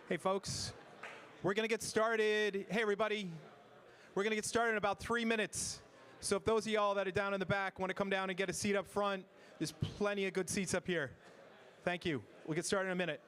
Hey folks, we're going to get started. Hey everybody, we're going to get started in about 3 minutes. So if those of y'all that are down in the back want to come down and get a seat up front, there's plenty of good seats up here. Thank you. We'll get started in a minute.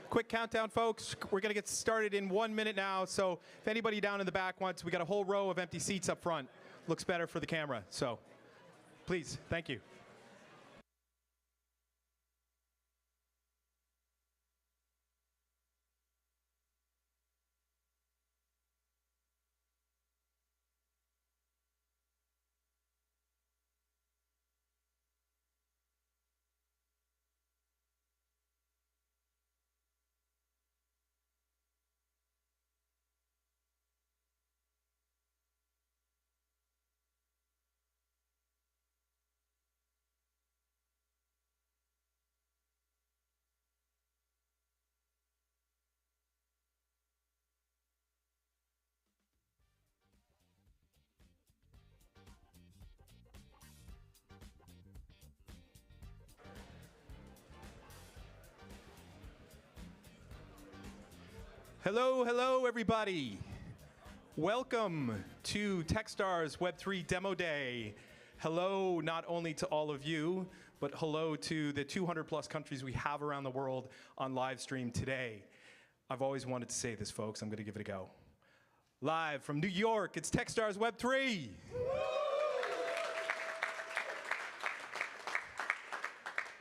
Quick countdown, folks. We're going to get started in 1 minute now. So if anybody down in the back wants, we got a whole row of empty seats up front. Looks better for the camera. So please, thank you. Hello, hello, everybody. Welcome to Techstars Web3 Demo Day. Hello, not only to all of you, but hello to the 200 plus countries we have around the world on live stream today. I've always wanted to say this, folks. I'm going to give it a go. Live from New York, it's Techstars Web3.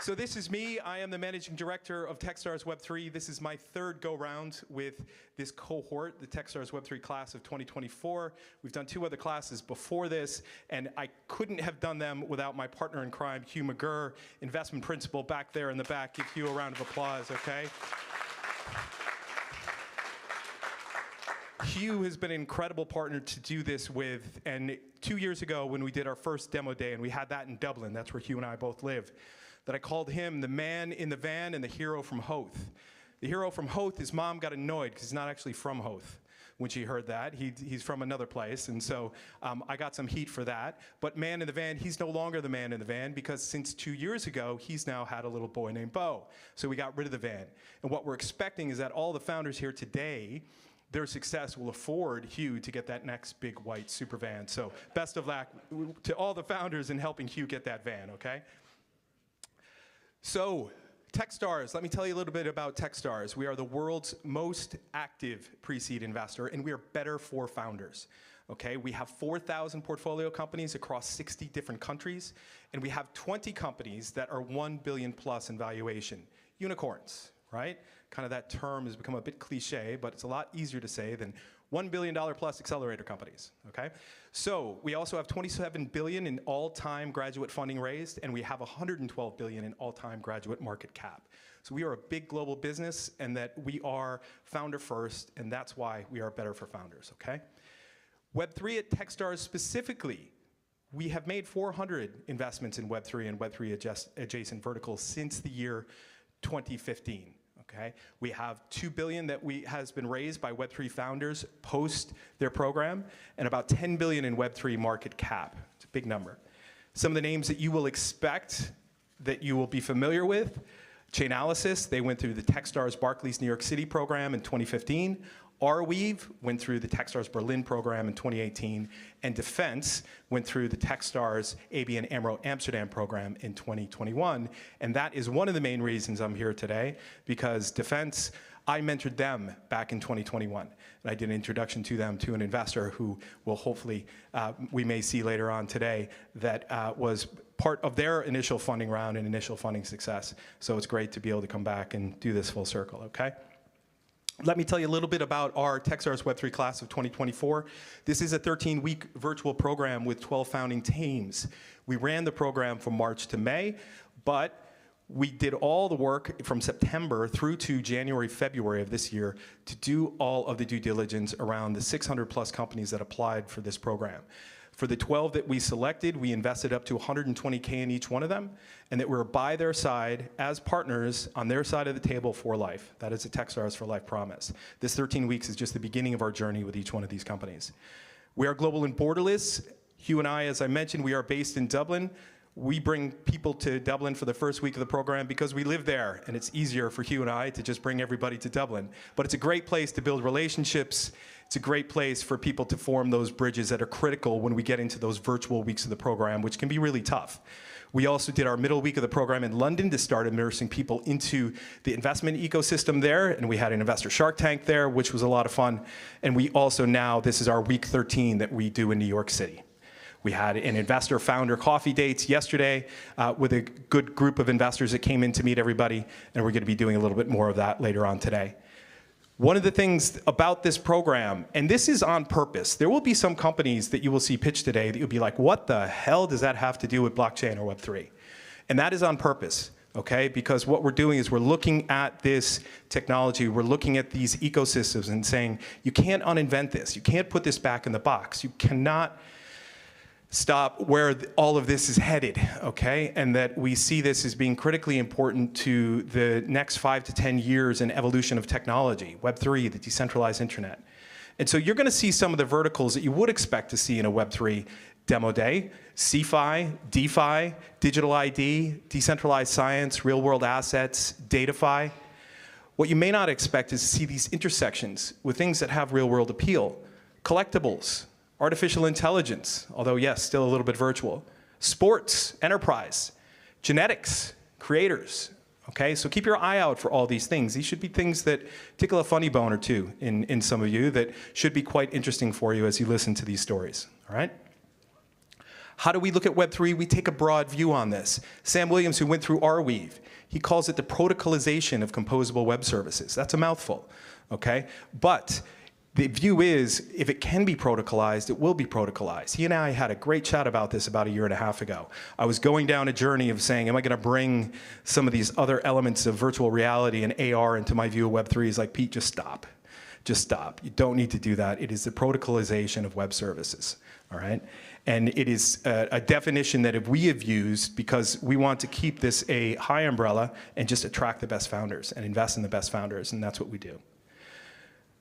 So this is me. I am the managing director of Techstars Web3. This is my third go-round with this cohort, the Techstars Web3 class of 2024. We've done 2 other classes before this, and I couldn't have done them without my partner in crime, Hugh McGurr, investment principal back there in the back. Give Hugh a round of applause, okay? Hugh has been an incredible partner to do this with, and 2 years ago when we did our first demo day, and we had that in Dublin, that's where Hugh and I both live, that I called him the man in the van and the hero from Hoth. The hero from Hoth, his mom got annoyed because he's not actually from Hoth. When she heard that, he's from another place, and so I got some heat for that. But man in the van, he's no longer the man in the van because since 2 years ago, he's now had a little boy named Bo. So we got rid of the van. And what we're expecting is that all the founders here today their success will afford Hugh to get that next big white super van. So best of luck to all the founders in helping Hugh get that van, okay? So Techstars, let me tell you a little bit about Techstars. We are the world's most active pre-seed investor, and we are better for founders. Okay, we have 4,000 portfolio companies across 60 different countries, and we have 20 companies that are 1 billion plus in valuation. Unicorns, right? Kind of that term has become a bit cliche, but it's a lot easier to say than $1 billion plus accelerator companies, okay? So we also have 27 billion in all-time graduate funding raised, and we have 112 billion in all-time graduate market cap. So we are a big global business, and that we are founder first, and that's why we are better for founders, okay? Web3 at Techstars specifically, we have made 400 investments in Web3 and Web3 adjacent verticals since the year 2015. Okay, we have $2 billion that has been raised by Web3 founders post their program, and about $10 billion in Web3 market cap. It's a big number. Some of the names that you will expect that you will be familiar with: Chainalysis, they went through the Techstars Barclays New York City program in 2015. RWAs went through the Techstars Berlin program in 2018, and Defense went through the Techstars ABN AMRO Amsterdam program in 2021. And that is one of the main reasons I'm here today, because Defense, I mentored them back in 2021. And I did an introduction to them to an investor who will hopefully, we may see later on today, that was part of their initial funding round and initial funding success. So it's great to be able to come back and do this full circle, okay? Let me tell you a little bit about our Techstars Web3 class of 2024. This is a 13-week virtual program with 12 founding teams. We ran the program from March to May, but we did all the work from September through to January, February of this year to do all of the due diligence around the 600 plus companies that applied for this program. For the 12 that we selected, we invested up to $120K in each one of them, and that we're by their side as partners on their side of the table for life. That is a Techstars for Life promise. This 13 weeks is just the beginning of our journey with each one of these companies. We are global and borderless. Hugh and I, as I mentioned, we are based in Dublin. We bring people to Dublin for the first week of the program because we live there, and it's easier for Hugh and I to just bring everybody to Dublin. But it's a great place to build relationships. It's a great place for people to form those bridges that are critical when we get into those virtual weeks of the program, which can be really tough. We also did our middle week of the program in London to start immersing people into the investment ecosystem there, and we had an investor Shark Tank there, which was a lot of fun. And we also now, this is our week 13 that we do in New York City. We had an investor founder coffee dates yesterday with a good group of investors that came in to meet everybody, and we're going to be doing a little bit more of that later on today. One of the things about this program, and this is on purpose, there will be some companies that you will see pitched today that you'll be like, what the hell does that have to do with blockchain or Web3? And that is on purpose, okay? Because what we're doing is we're looking at this technology, we're looking at these ecosystems and saying, you can't uninvent this, you can't put this back in the box, you cannot stop where all of this is headed, okay? And that we see this as being critically important to the next 5 to 10 years in evolution of technology, Web3, the decentralized internet. And so you're gonna see some of the verticals that you would expect to see in a Web3 demo day: CeFi, DeFi, digital ID, decentralized science, real world assets, DataFi. What you may not expect is to see these intersections with things that have real world appeal: collectibles, artificial intelligence, although yes, still a little bit virtual, sports, enterprise, genetics, creators, okay? So keep your eye out for all these things. These should be things that tickle a funny bone or two in some of you that should be quite interesting for you as you listen to these stories, all right? How do we look at Web3? We take a broad view on this. Sam Williams, who went through RWAs, he calls it the protocolization of composable web services. That's a mouthful, okay? But the view is, if it can be protocolized, it will be protocolized. He and I had a great chat about this about a year and a half ago. I was going down a journey of saying, am I gonna bring some of these other elements of virtual reality and AR into my view of Web3? He's like, Pete, just stop. Just stop. You don't need to do that. It is the protocolization of web services, all right? And it is a definition that we have used because we want to keep this a high umbrella and just attract the best founders and invest in the best founders, and that's what we do.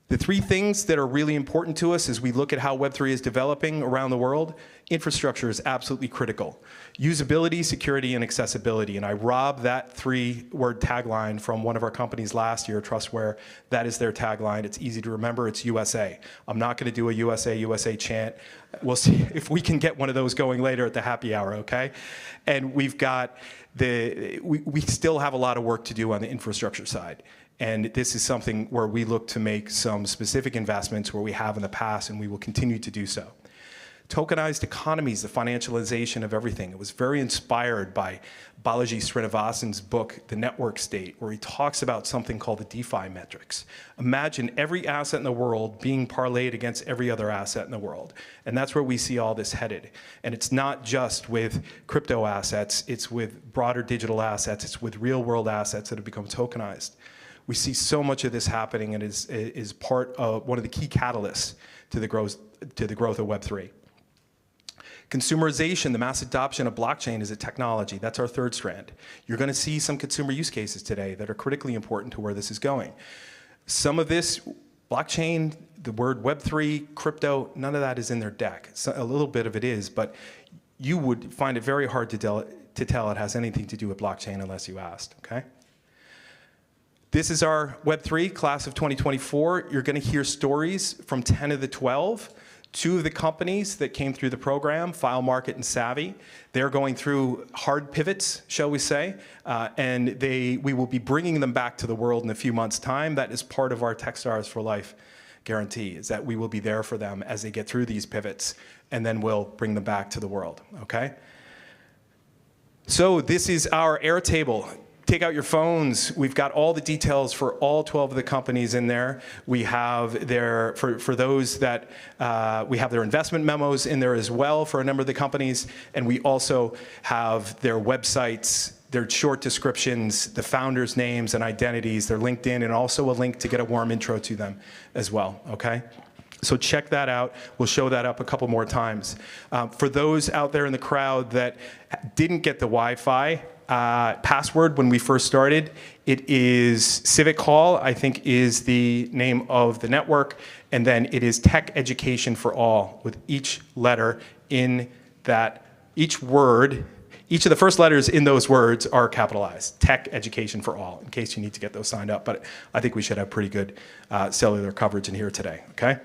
The three things that are really important to us as we look at how Web3 is developing around the world, infrastructure is absolutely critical. Usability, security, and accessibility. And I robbed that three-word tagline from one of our companies last year, Trustware. That is their tagline. It's easy to remember. It's USA. I'm not going to do a USA chant. We'll see if we can get one of those going later at the happy hour, okay? And we've got we still have a lot of work to do on the infrastructure side. And this is something where we look to make some specific investments where we have in the past, and we will continue to do so. Tokenized economies, the financialization of everything. It was very inspired by Balaji Srinivasan's book, The Network State, where he talks about something called the DeFi metrics. Imagine every asset in the world being parlayed against every other asset in the world. And that's where we see all this headed. And it's not just with crypto assets, it's with broader digital assets, it's with real world assets that have become tokenized. We see so much of this happening, and is part of one of the key catalysts to the growth of Web3. Consumerization, the mass adoption of blockchain as a technology, that's our third strand. You're going to see some consumer use cases today that are critically important to where this is going. Some of this, blockchain, the word Web3, crypto, none of that is in their deck. So a little bit of it is, but you would find it very hard to tell it has anything to do with blockchain unless you asked, okay? This is our Web3 class of 2024. You're going to hear stories from 10 of the 12. Two of the companies that came through the program, FileMarket and Savvy, they're going through hard pivots, shall we say, and we will be bringing them back to the world in a few months' time. That is part of our Techstars for Life guarantee, is that we will be there for them as they get through these pivots, and then we'll bring them back to the world, okay? So this is our Airtable. Take out your phones. We've got all the details for all 12 of the companies in there. We have their, for those that, we have their investment memos in there as well for a number of the companies. And we also have their websites, their short descriptions, the founders' names and identities, their LinkedIn, and also a link to get a warm intro to them as well, okay? So check that out. We'll show that up a couple more times. For those out there in the crowd that didn't get the Wi-Fi, password when we first started, it is Civic Hall, I think is the name of the network, and then it is Tech Education for All, with each letter in that, each word, each of the first letters in those words are capitalized. Tech Education for All, in case you need to get those signed up. But I think we should have pretty good cellular coverage in here today, okay?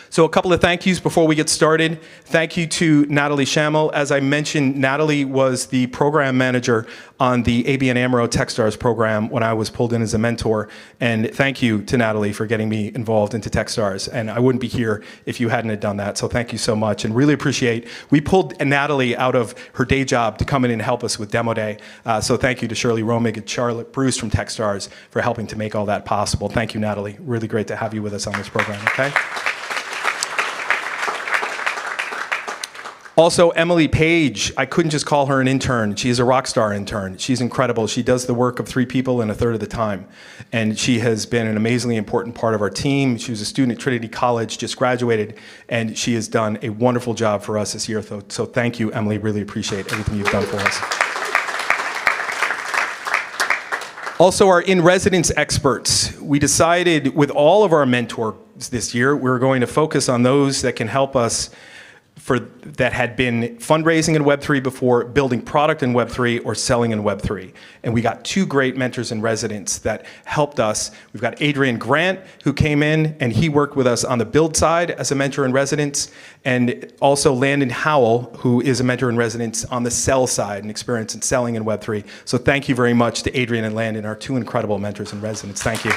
So a couple of thank yous before we get started. Thank you to Natalie Schammel. As I mentioned, Natalie was the program manager on the ABN AMRO Techstars program when I was pulled in as a mentor. And thank you to Natalie for getting me involved into Techstars. And I wouldn't be here if you hadn't have done that. So thank you so much, and really appreciate. We pulled Natalie out of her day job to come in and help us with Demo Day. So thank you to Shirley Romig and Charlotte Bruce from Techstars for helping to make all that possible. Thank you, Natalie. Really great to have you with us on this program, okay? Also, Emily Page, I couldn't just call her an intern. She is a rock star intern. She's incredible. She does the work of 3 people in a third of the time. And she has been an amazingly important part of our team. She was a student at Trinity College, just graduated, and she has done a wonderful job for us this year. So thank you, Emily. Really appreciate everything you've done for us. Also, our in-residence experts. We decided with all of our mentors this year, we were going to focus on those that can help us that had been fundraising in Web3 before, building product in Web3, or selling in Web3. And we got 2 great mentors in residence that helped us. We've got Adrian Grant, who came in, and he worked with us on the build side as a mentor in residence, and also Landon Howell, who is a mentor in residence on the sell side and experience in selling in Web3. So thank you very much to Adrian and Landon, our 2 incredible mentors in residence. Thank you.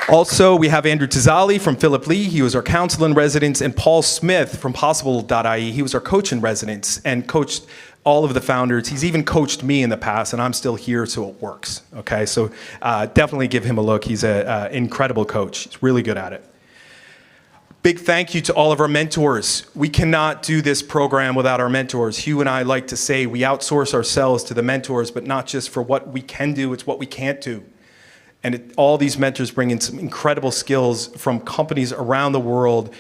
Also, we have Andrew Tizali from Philip Lee. He was our counsel in residence, and Paul Smith from Possible.ie. He was our coach in residence and coached all of the founders. He's even coached me in the past, and I'm still here, so it works. Okay, so definitely give him a look. He's an incredible coach. He's really good at it. Big thank you to all of our mentors. We cannot do this program without our mentors. Hugh and I like to say we outsource ourselves to the mentors, but not just for what we can do, it's what we can't do. And all these mentors bring in some incredible skills from companies around the world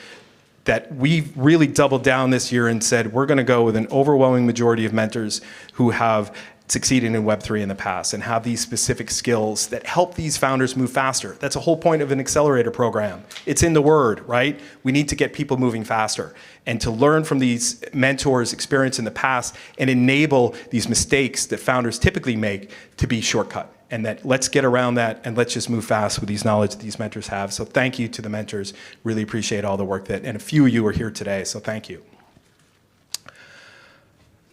that we've really doubled down this year and said, we're going to go with an overwhelming majority of mentors who have succeeded in Web3 in the past and have these specific skills that help these founders move faster. That's a whole point of an accelerator program. It's in the word, right? We need to get people moving faster and to learn from these mentors' experience in the past and enable these mistakes that founders typically make to be shortcut. And that let's get around that and let's just move fast with these knowledge that these mentors have. So thank you to the mentors. Really appreciate all the work that, and a few of you are here today, so thank you.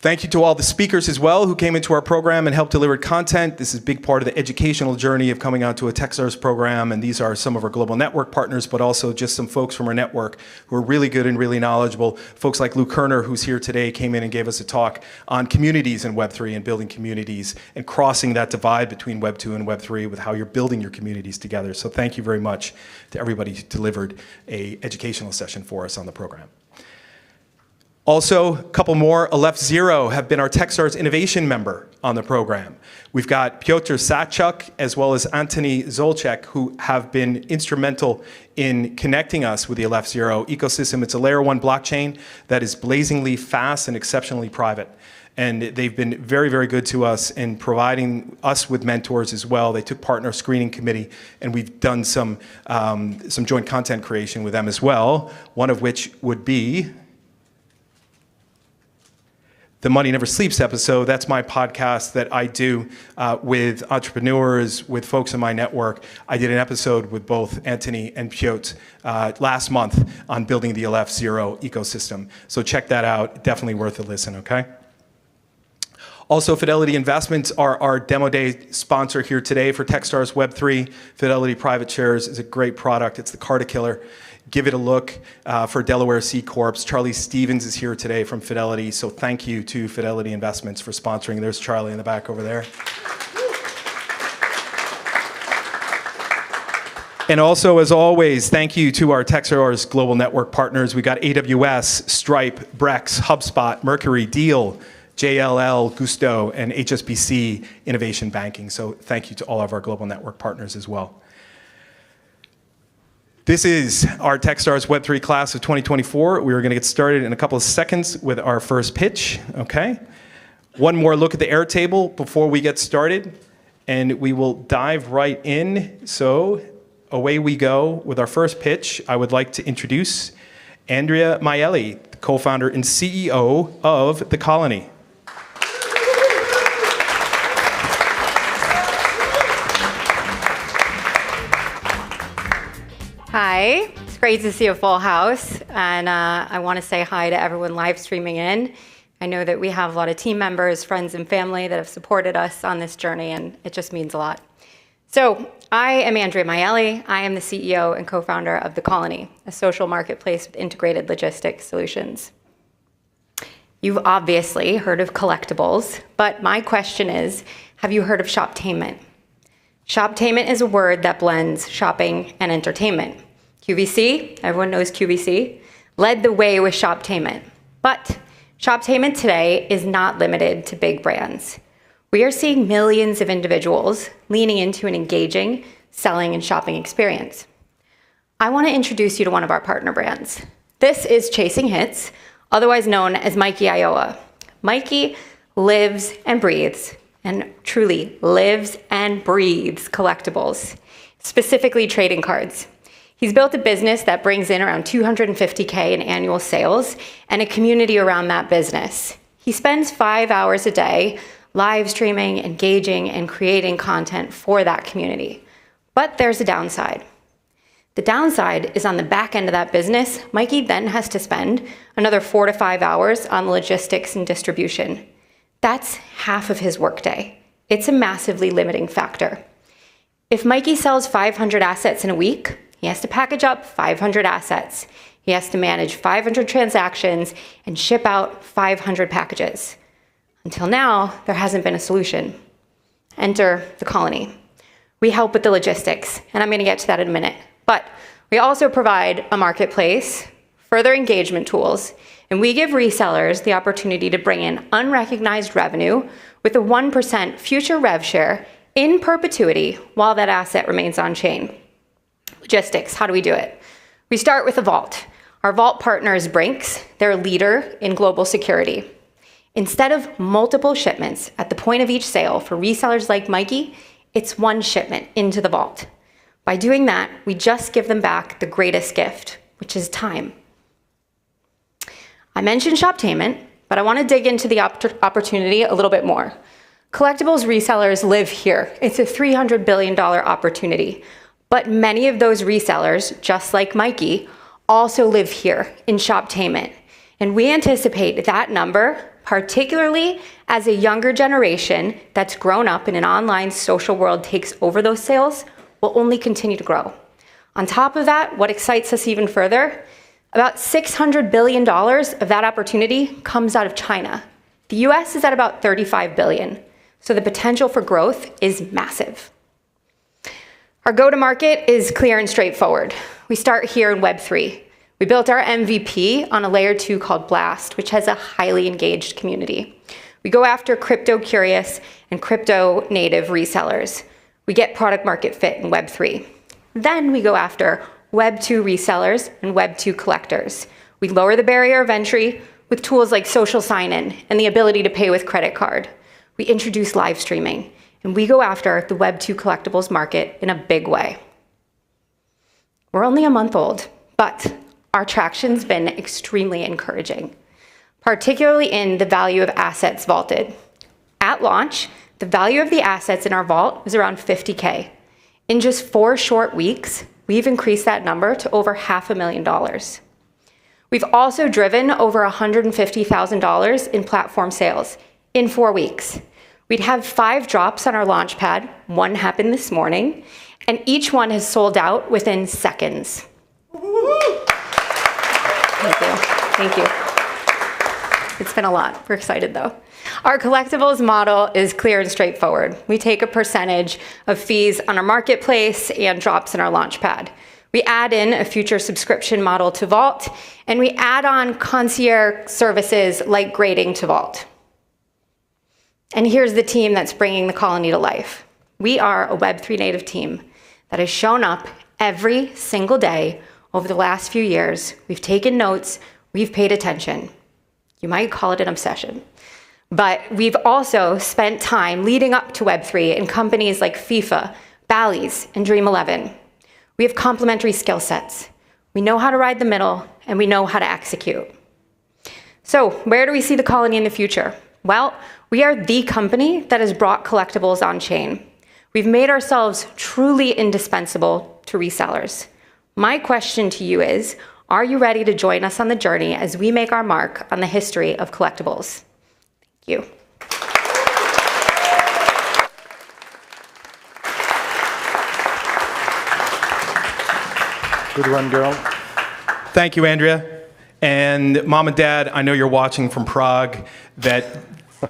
Thank you to all the speakers as well who came into our program and helped deliver content. This is a big part of the educational journey of coming onto a Techstars program, and these are some of our global network partners, but also just some folks from our network who are really good and really knowledgeable. Folks like Lou Kerner, who's here today, came in and gave us a talk on communities in Web3 and building communities and crossing that divide between Web 2 and Web 3 with how you're building your communities together. So thank you very much to everybody who delivered an educational session for us on the program. Also, a couple more, Aleph Zero have been our Techstars Innovation member on the program. We've got Piotr Sachuk as well as Antony Zolchek, who have been instrumental in connecting us with the Aleph Zero ecosystem. It's a layer 1 blockchain that is blazingly fast and exceptionally private. And they've been very, very good to us in providing us with mentors as well. They took part in our screening committee, and we've done some joint content creation with them as well, one of which would be the Money Never Sleeps episode. That's my podcast that I do with entrepreneurs, with folks in my network. I did an episode with both Antony and Piotr last month on building the Aleph Zero ecosystem. So check that out, definitely worth a listen, okay? Also, Fidelity Investments are our demo day sponsor here today for Techstars Web3. Fidelity Private Shares is a great product. It's the Carta Killer. Give it a look for Delaware C Corps. Charlie Stevens is here today from Fidelity, so thank you to Fidelity Investments for sponsoring. There's Charlie in the back over there. And also, as always, thank you to our Techstars Global Network partners. We got AWS, Stripe, Brex, HubSpot, Mercury, Deal, JLL, Gusto, and HSBC Innovation Banking. So thank you to all of our global network partners as well. This is our Techstars Web3 class of 2024. We are going to get started in a couple of seconds with our first pitch, okay? One more look at the Airtable before we get started, and we will dive right in. So away we go with our first pitch. I would like to introduce Andrea Maielli, the co-founder and CEO of The Colony. Hi, it's great to see a full house, and I want to say hi to everyone live streaming in. I know that we have a lot of team members, friends, and family that have supported us on this journey, and it just means a lot. So I am Andrea Maielli. I am the CEO and co-founder of The Colony, a social marketplace with integrated logistics solutions. You've obviously heard of collectibles, but my question is, have you heard of shoptainment? Shoptainment is a word that blends shopping and entertainment. QVC, everyone knows QVC, led the way with shoptainment. But shoptainment today is not limited to big brands. We are seeing millions of individuals leaning into an engaging selling and shopping experience. I want to introduce you to one of our partner brands. This is Chasing Hits, otherwise known as Mikey Iowa. Mikey lives and breathes, and truly lives and breathes collectibles, specifically trading cards. He's built a business that brings in around $250K in annual sales and a community around that business. He spends 5 hours a day live streaming, engaging, and creating content for that community. But there's a downside. The downside is on the back end of that business, Mikey then has to spend another 4 to 5 hours on logistics and distribution. That's half of his workday. It's a massively limiting factor. If Mikey sells 500 assets in a week, he has to package up 500 assets. He has to manage 500 transactions and ship out 500 packages. Until now, there hasn't been a solution. Enter The Colony. We help with the logistics, and I'm going to get to that in a minute. But we also provide a marketplace, further engagement tools, and we give resellers the opportunity to bring in unrecognized revenue with a 1% future rev share in perpetuity while that asset remains on chain. Logistics, how do we do it? We start with a vault. Our vault partner is Brinks. They're a leader in global security. Instead of multiple shipments at the point of each sale for resellers like Mikey, it's one shipment into the vault. By doing that, we just give them back the greatest gift, which is time. I mentioned Shoptainment, but I want to dig into the opportunity a little bit more. Collectibles resellers live here. It's a $300 billion opportunity. But many of those resellers, just like Mikey, also live here in Shoptainment. And we anticipate that number, particularly as a younger generation that's grown up in an online social world takes over those sales, will only continue to grow. On top of that, what excites us even further, about $600 billion of that opportunity comes out of China. The US is at about $35 billion, so the potential for growth is massive. Our go-to-market is clear and straightforward. We start here in Web3. We built our MVP on a layer 2 called Blast, which has a highly engaged community. We go after crypto-curious and crypto-native resellers. We get product market fit in Web3. Then we go after Web2 resellers and Web2 collectors. We lower the barrier of entry with tools like social sign-in and the ability to pay with credit card. We introduce live streaming, and we go after the Web2 collectibles market in a big way. We're only a month old, but our traction's been extremely encouraging, particularly in the value of assets vaulted. At launch, the value of the assets in our vault was around $50K. In just 4 short weeks, we've increased that number to over $500,000. We've also driven over $150,000 in platform sales in 4 weeks. We'd have 5 drops on our launchpad. 1 happened this morning, and each one has sold out within seconds. Thank you. Thank you. It's been a lot. We're excited, though. Our collectibles model is clear and straightforward. We take a percentage of fees on our marketplace and drops in our launchpad. We add in a future subscription model to Vault, and we add on concierge services like grading to Vault. And here's the team that's bringing the colony to life. We are a Web3 native team that has shown up every single day over the last few years. We've taken notes, we've paid attention. You might call it an obsession. But we've also spent time leading up to Web3 in companies like FIFA, Bally's, and Dream11. We have complementary skill sets. We know how to ride the middle, and we know how to execute. So where do we see the colony in the future? Well, we are the company that has brought collectibles on chain. We've made ourselves truly indispensable to resellers. My question to you is, are you ready to join us on the journey as we make our mark on the history of collectibles? Thank you. Good one, girl. Thank you, Andrea. And Mom and Dad, I know you're watching from Prague, that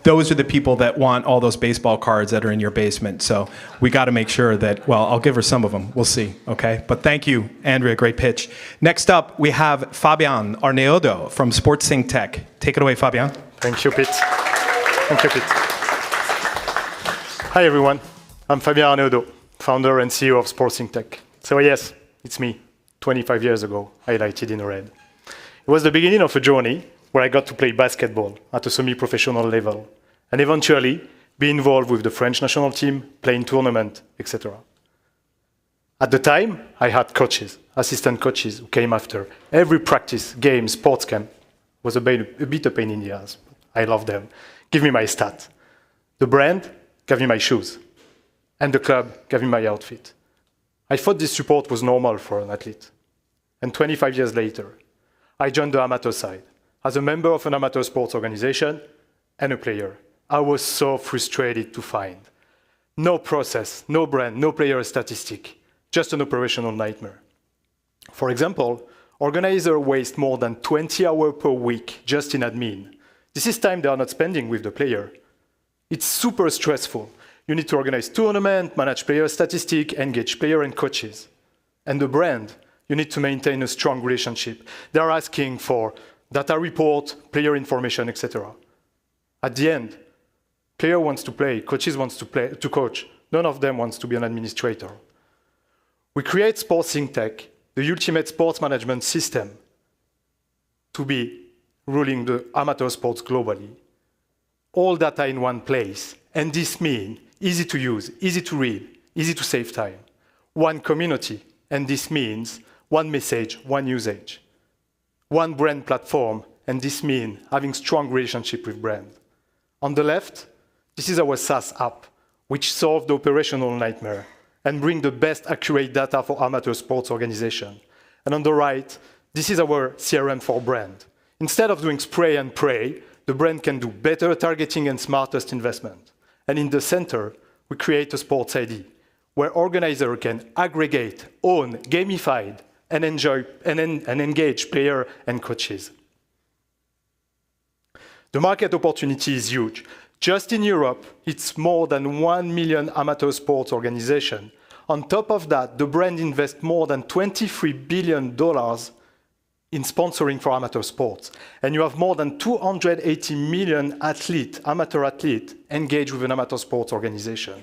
those are the people that want all those baseball cards that are in your basement. So we got to make sure that, well, I'll give her some of them. We'll see, okay? But thank you, Andrea, great pitch. Next up, we have Fabian Arneodo from SportsSync Tech. Take it away, Fabian. Thank you, Pete. Thank you, Pete. Hi, everyone. I'm Fabian Arneodo, founder and CEO of SportsSync Tech. So yes, it's me, 25 years ago, highlighted in red. It was the beginning of a journey where I got to play basketball at a semi-professional level, and eventually be involved with the French national team, playing tournament, etc. At the time, I had coaches, assistant coaches, who came after every practice, game, sports camp. Was a bit a pain in the ass. I love them. Give me my stat. The brand gave me my shoes, and the club gave me my outfit. I thought this support was normal for an athlete. And 25 years later, I joined the amateur side. As a member of an amateur sports organization and a player, I was so frustrated to find no process, no brand, no player statistic, just an operational nightmare. For example, organizers waste more than 20 hours per week just in admin. This is time they are not spending with the player. It's super stressful. You need to organize tournament, manage player statistics, engage player and coaches. And the brand, you need to maintain a strong relationship. They are asking for data report, player information, etc. At the end, player wants to play, coaches wants to coach. None of them wants to be an administrator. We create SportsSync Tech, the ultimate sports management system, to be ruling the amateur sports globally. all data in one place. And this means easy to use, easy to read, easy to save time. One community, and this means one message, one usage. One brand platform, and this means having strong relationship with brand. On the left, this is our SaaS app, which solves the operational nightmare and bring the best accurate data for amateur sports organization. And on the right, this is our CRM for brand. Instead of doing spray and pray, the brand can do better targeting and smartest investment. And in the center, we create a sports ID, where organizers can aggregate, own, gamify, and enjoy and engage players and coaches. The market opportunity is huge. Just in Europe, it's more than 1 million amateur sports organizations. On top of that, the brand invests more than $23 billion in sponsoring for amateur sports. And you have more than 280 million amateur athletes, engaged with an amateur sports organization.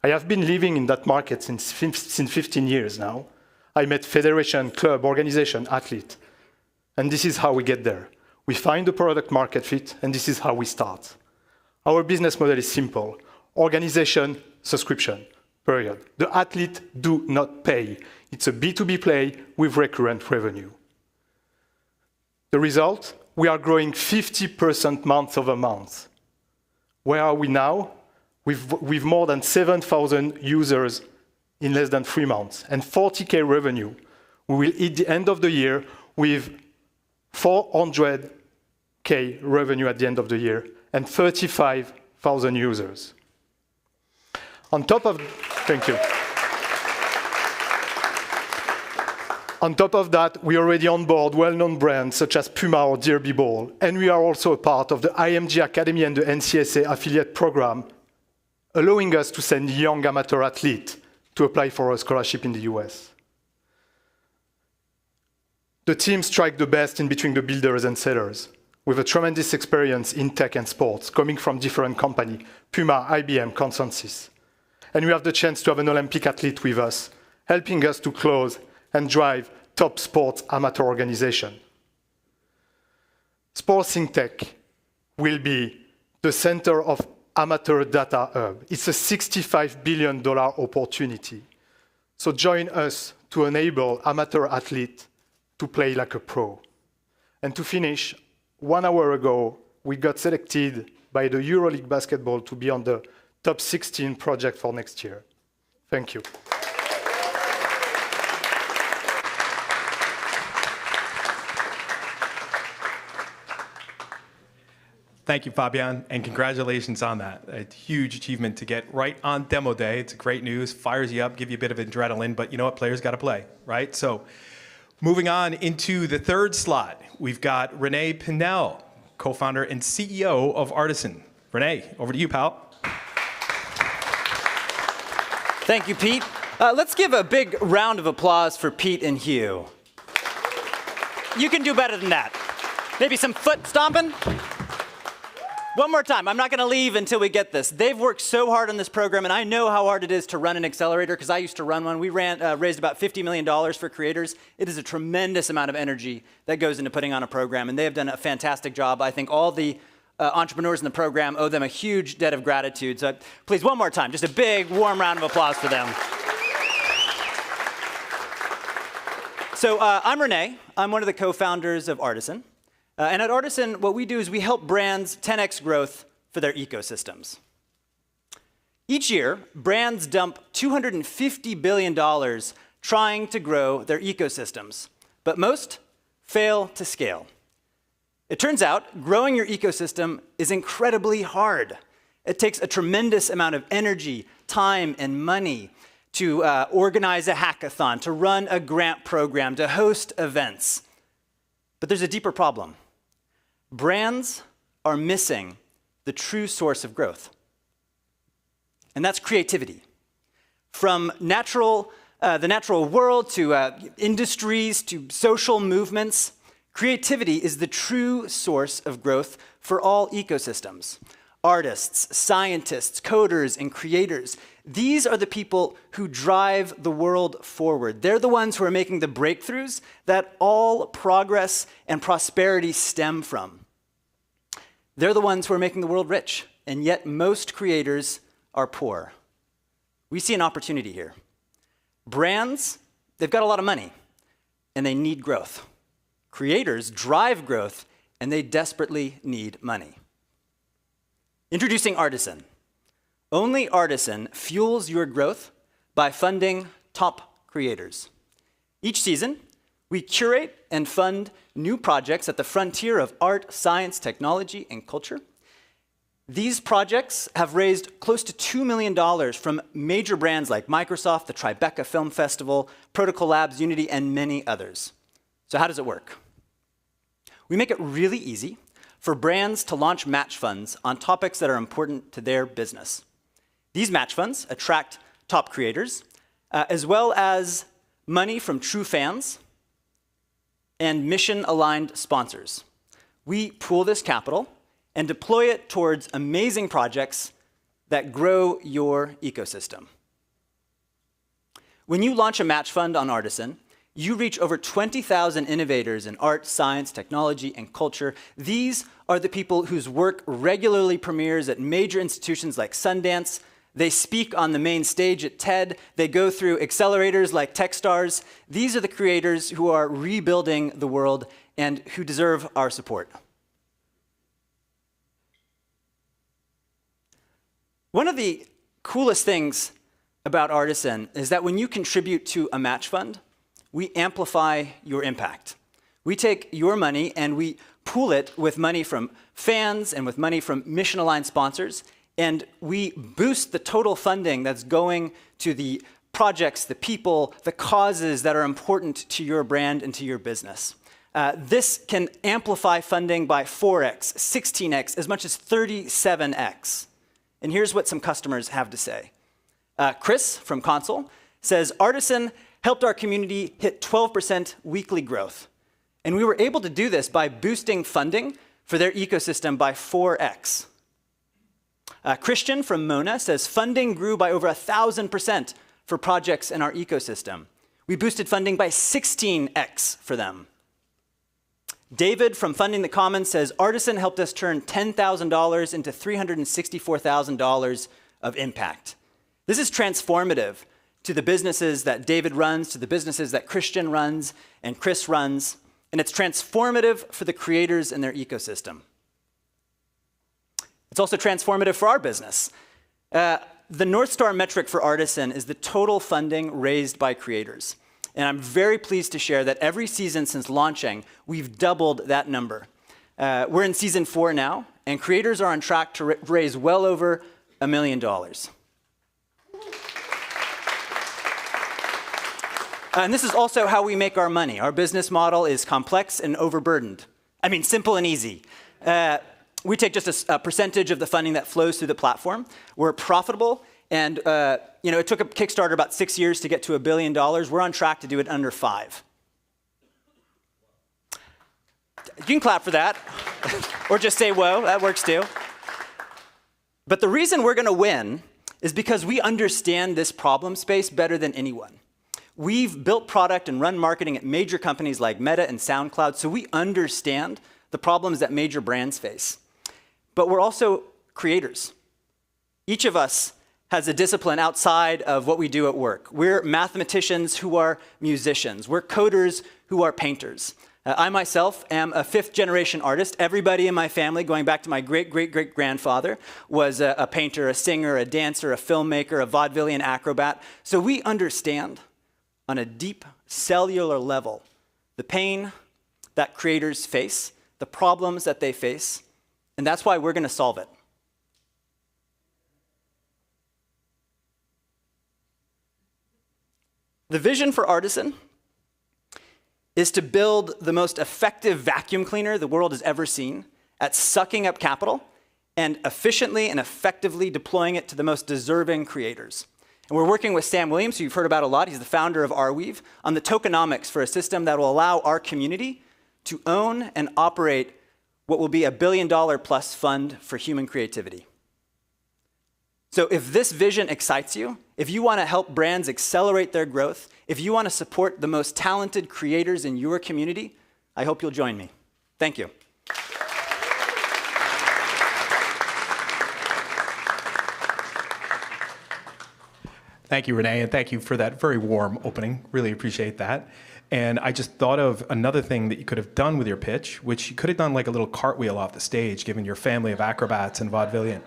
I have been living in that market since 15 years now. I met federation, club, organization, athlete. And this is how we get there. We find the product market fit, and this is how we start. Our business model is simple. Organization, subscription, period. The athlete do not pay. It's a B2B play with recurrent revenue. The result, we are growing 50% month over month. Where are we now? With more than 7,000 users in less than 3 months and 40K revenue. We will hit the end of the year with 400K revenue at the end of the year and 35,000 users. On top of, thank you. On top of that, we already onboard well-known brands such as Puma or Derby Ball, and we are also a part of the IMG Academy and the NCSA affiliate program, allowing us to send young amateur athletes to apply for a scholarship in the US. The team strike the best in between the builders and sellers, with a tremendous experience in tech and sports, coming from different companies, Puma, IBM, Consensus. And we have the chance to have an Olympic athlete with us, helping us to close and drive top sports amateur organization. Sports in Tech will be the center of amateur data hub. It's a $65 billion opportunity. So join us to enable amateur athletes to play like a pro. And to finish, 1 hour ago, we got selected by the EuroLeague Basketball to be on the top 16 project for next year. Thank you. Thank you, Fabian, and congratulations on that. A huge achievement to get right on demo day. It's great news, fires you up, give you a bit of adrenaline, but you know what, players got to play, right? So moving on into the third slot, we've got Renee Pinnell, co-founder and CEO of Artisan. Renee, over to you, pal. Thank you, Pete. Let's give a big round of applause for Pete and Hugh. You can do better than that. Maybe some foot stomping? One more time. I'm not going to leave until we get this. They've worked so hard on this program, and I know how hard it is to run an accelerator because I used to run one. We raised about $50 million for creators. It is a tremendous amount of energy that goes into putting on a program, and they have done a fantastic job. I think all the entrepreneurs in the program owe them a huge debt of gratitude. So please, one more time, just a big, warm round of applause for them. So I'm Renee. I'm one of the co-founders of Artisan. And at Artisan, what we do is we help brands 10x growth for their ecosystems. Each year, brands dump $250 billion trying to grow their ecosystems, but most fail to scale. It turns out growing your ecosystem is incredibly hard. It takes a tremendous amount of energy, time, and money to organize a hackathon, to run a grant program, to host events. But there's a deeper problem. Brands are missing the true source of growth, and that's creativity. From the natural world to industries to social movements, creativity is the true source of growth for all ecosystems. Artists, scientists, coders, and creators, these are the people who drive the world forward. They're the ones who are making the breakthroughs that all progress and prosperity stem from. They're the ones who are making the world rich, and yet most creators are poor. We see an opportunity here. Brands, they've got a lot of money, and they need growth. Creators drive growth, and they desperately need money. Introducing Artisan. Only Artisan fuels your growth by funding top creators. Each season, we curate and fund new projects at the frontier of art, science, technology, and culture. These projects have raised close to $2 million from major brands like Microsoft, the Tribeca Film Festival, Protocol Labs, Unity, and many others. So how does it work? We make it really easy for brands to launch match funds on topics that are important to their business. These match funds attract top creators, as well as money from true fans and mission-aligned sponsors. We pool this capital and deploy it towards amazing projects that grow your ecosystem. When you launch a match fund on Artisan, you reach over 20,000 innovators in art, science, technology, and culture. These are the people whose work regularly premieres at major institutions like Sundance. They speak on the main stage at TED. They go through accelerators like Techstars. These are the creators who are rebuilding the world and who deserve our support. One of the coolest things about Artisan is that when you contribute to a match fund, we amplify your impact. We take your money and we pool it with money from fans and with money from mission-aligned sponsors, and we boost the total funding that's going to the projects, the people, the causes that are important to your brand and to your business. This can amplify funding by 4x, 16x, as much as 37x. And here's what some customers have to say. Chris from Console says, Artisan helped our community hit 12% weekly growth. And we were able to do this by boosting funding for their ecosystem by 4x. Christian from Mona says, funding grew by over 1,000% for projects in our ecosystem. We boosted funding by 16x for them. David from Funding the Commons says, Artisan helped us turn $10,000 into $364,000 of impact. This is transformative to the businesses that David runs, to the businesses that Christian runs and Chris runs, and it's transformative for the creators and their ecosystem. It's also transformative for our business. The North Star metric for Artisan is the total funding raised by creators. And I'm very pleased to share that every season since launching, we've doubled that number. We're in season 4 now, and creators are on track to raise well over $1 million. And this is also how we make our money. Our business model is complex and overburdened. I mean, simple and easy. We take just a percentage of the funding that flows through the platform. We're profitable. And it took a Kickstarter about 6 years to get to $1 billion. We're on track to do it under 5. You can clap for that, or just say, whoa, that works too. But the reason we're going to win is because we understand this problem space better than anyone. We've built product and run marketing at major companies like Meta and SoundCloud, so we understand the problems that major brands face. But we're also creators. Each of us has a discipline outside of what we do at work. We're mathematicians who are musicians. We're coders who are painters. I myself am a 5th-generation artist. Everybody in my family, going back to my great-great-great-grandfather, was a painter, a singer, a dancer, a filmmaker, a vaudevillian acrobat. So we understand on a deep cellular level the pain that creators face, the problems that they face, and that's why we're going to solve it. The vision for Artisan is to build the most effective vacuum cleaner the world has ever seen at sucking up capital and efficiently and effectively deploying it to the most deserving creators. And we're working with Sam Williams, who you've heard about a lot. He's the founder of RWAs, on the tokenomics for a system that will allow our community to own and operate what will be a $1 billion+ fund for human creativity. So if this vision excites you, if you want to help brands accelerate their growth, if you want to support the most talented creators in your community, I hope you'll join me. Thank you. Thank you, Renee, and thank you for that very warm opening. Really appreciate that. And I just thought of another thing that you could have done with your pitch, which you could have done like a little cartwheel off the stage, given your family of acrobats and vaudevillian.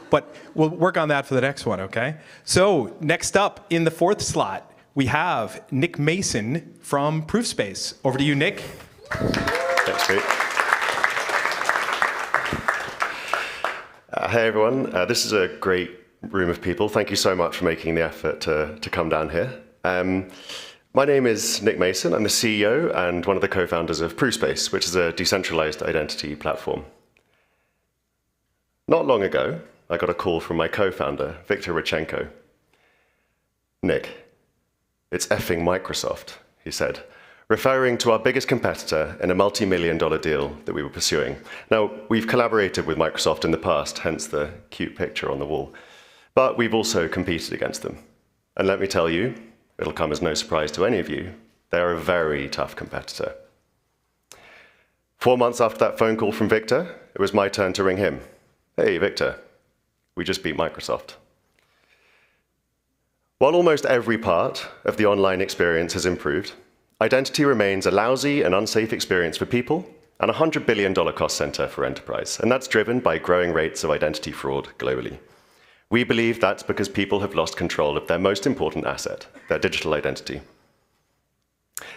But we'll work on that for the next one, okay? So next up in the fourth slot, we have Nick Mason from Proofspace. Over to you, Nick. Thanks, Pete. Hey, everyone. This is a great room of people. Thank you so much for making the effort to come down here. My name is Nick Mason. I'm the CEO and one of the co-founders of Proofspace, which is a decentralized identity platform. Not long ago, I got a call from my co-founder, Viktor Rodchenko. Nick, it's effing Microsoft, he said, referring to our biggest competitor in a multi-million-dollar deal that we were pursuing. Now, we've collaborated with Microsoft in the past, hence the cute picture on the wall, but we've also competed against them. And let me tell you, it'll come as no surprise to any of you, they're a very tough competitor. 4 months after that phone call from Victor, it was my turn to ring him. Hey, Victor, we just beat Microsoft. While almost every part of the online experience has improved, identity remains a lousy and unsafe experience for people and a $100 billion cost center for enterprise. And that's driven by growing rates of identity fraud globally. We believe that's because people have lost control of their most important asset, their digital identity.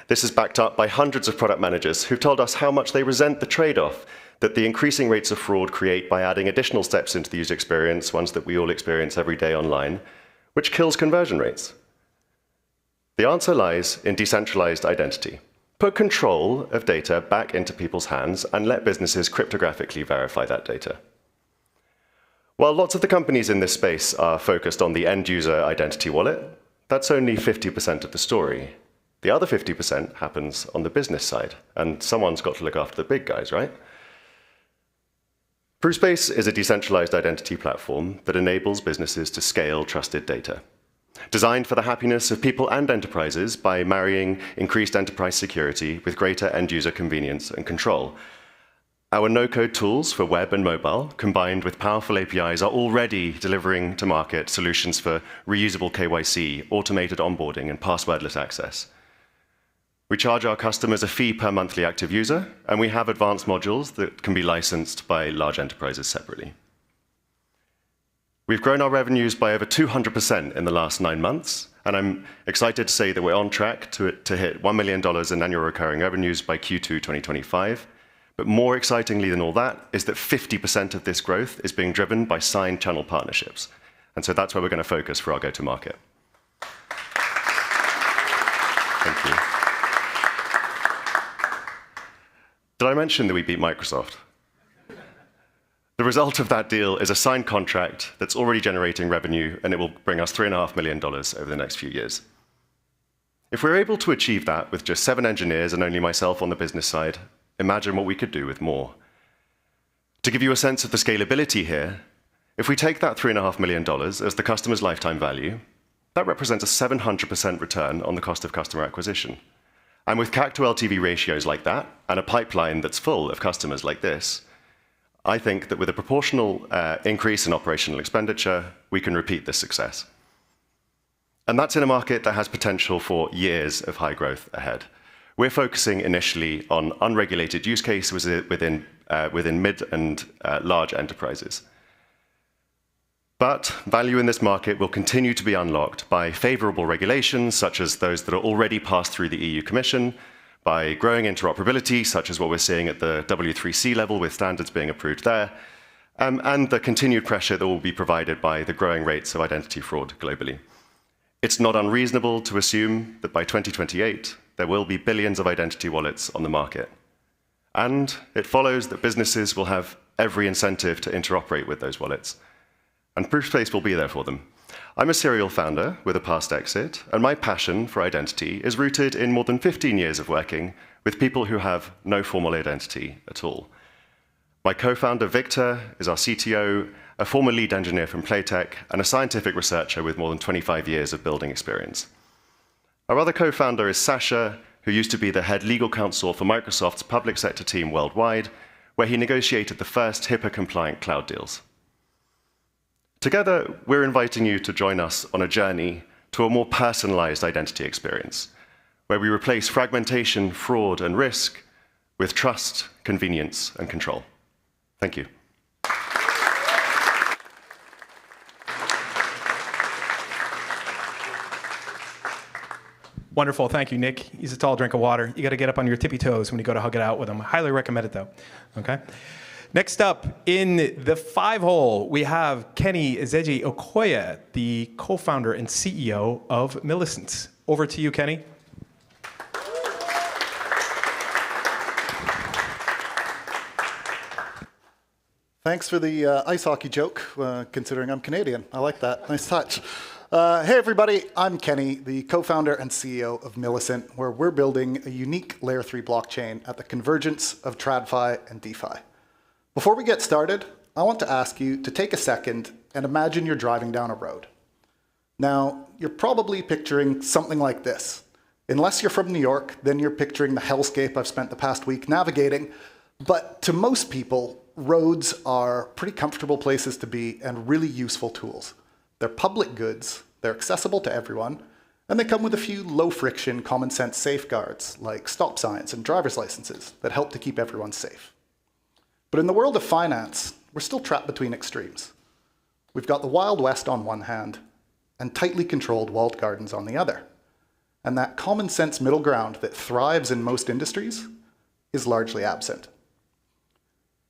This is backed up by hundreds of product managers who've told us how much they resent the trade-off that the increasing rates of fraud create by adding additional steps into the user experience, ones that we all experience every day online, which kills conversion rates. The answer lies in decentralized identity. Put control of data back into people's hands and let businesses cryptographically verify that data. While lots of the companies in this space are focused on the end-user identity wallet, that's only 50% of the story. The other 50% happens on the business side, and someone's got to look after the big guys, right? Proofspace is a decentralized identity platform that enables businesses to scale trusted data. Designed for the happiness of people and enterprises by marrying increased enterprise security with greater end-user convenience and control. Our no-code tools for web and mobile, combined with powerful APIs, are already delivering to market solutions for reusable KYC, automated onboarding, and passwordless access. We charge our customers a fee per monthly active user, and we have advanced modules that can be licensed by large enterprises separately. We've grown our revenues by over 200% in the last 9 months, and I'm excited to say that we're on track to hit $1 million in annual recurring revenues by Q2 2025. But more excitingly than all that is that 50% of this growth is being driven by signed channel partnerships. And so that's where we're going to focus for our go-to-market. Thank you. Did I mention that we beat Microsoft? The result of that deal is a signed contract that's already generating revenue, and it will bring us $3.5 million over the next few years. If we're able to achieve that with just 7 engineers and only myself on the business side, imagine what we could do with more. To give you a sense of the scalability here, if we take that $3.5 million as the customer's lifetime value, that represents a 700% return on the cost of customer acquisition. And with CAC to LTV ratios like that, and a pipeline that's full of customers like this, I think that with a proportional increase in operational expenditure, we can repeat this success. And that's in a market that has potential for years of high growth ahead. We're focusing initially on unregulated use cases within mid and large enterprises. But value in this market will continue to be unlocked by favorable regulations, such as those that are already passed through the EU Commission, by growing interoperability, such as what we're seeing at the W3C level with standards being approved there, and the continued pressure that will be provided by the growing rates of identity fraud globally. It's not unreasonable to assume that by 2028, there will be billions of identity wallets on the market. And it follows that businesses will have every incentive to interoperate with those wallets. And Proofspace will be there for them. I'm a serial founder with a past exit, and my passion for identity is rooted in more than 15 years of working with people who have no formal identity at all. My co-founder, Victor, is our CTO, a former lead engineer from Playtech, and a scientific researcher with more than 25 years of building experience. Our other co-founder is Sasha, who used to be the head legal counsel for Microsoft's public sector team worldwide, where he negotiated the first HIPAA-compliant cloud deals. Together, we're inviting you to join us on a journey to a more personalized identity experience, where we replace fragmentation, fraud, and risk with trust, convenience, and control. Thank you. Wonderful, thank you, Nick. He's a tall drink of water. You got to get up on your tippy toes when you go to hug it out with him. I highly recommend it, though. Okay. Next up, in the 5-hole, we have Kenny Ezeji Okoye, the co-founder and CEO of Millicent. Over to you, Kenny. Thanks for the ice hockey joke, considering I'm Canadian. I like that. Nice touch. Hey, everybody. I'm Kenny, the co-founder and CEO of Millicent, where we're building a unique Layer 3 blockchain at the convergence of TradFi and DeFi. Before we get started, I want to ask you to take a second and imagine you're driving down a road. Now, you're probably picturing something like this. Unless you're from New York, then you're picturing the hellscape I've spent the past week navigating. But to most people, roads are pretty comfortable places to be and really useful tools. They're public goods, they're accessible to everyone, and they come with a few low-friction, common-sense safeguards, like stop signs and driver's licenses, that help to keep everyone safe. But in the world of finance, we're still trapped between extremes. We've got the Wild West on one hand, and tightly controlled walled gardens on the other. And that common-sense middle ground that thrives in most industries is largely absent.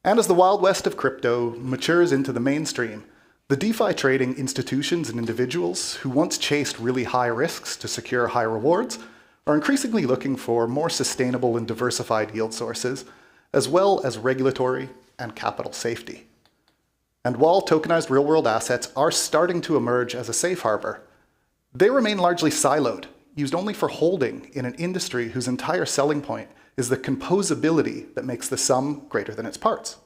And as the Wild West of crypto matures into the mainstream, the DeFi trading institutions and individuals who once chased really high risks to secure high rewards are increasingly looking for more sustainable and diversified yield sources, as well as regulatory and capital safety. And while tokenized real-world assets are starting to emerge as a safe harbor, they remain largely siloed, used only for holding in an industry whose entire selling point is the composability that makes the sum greater than its parts.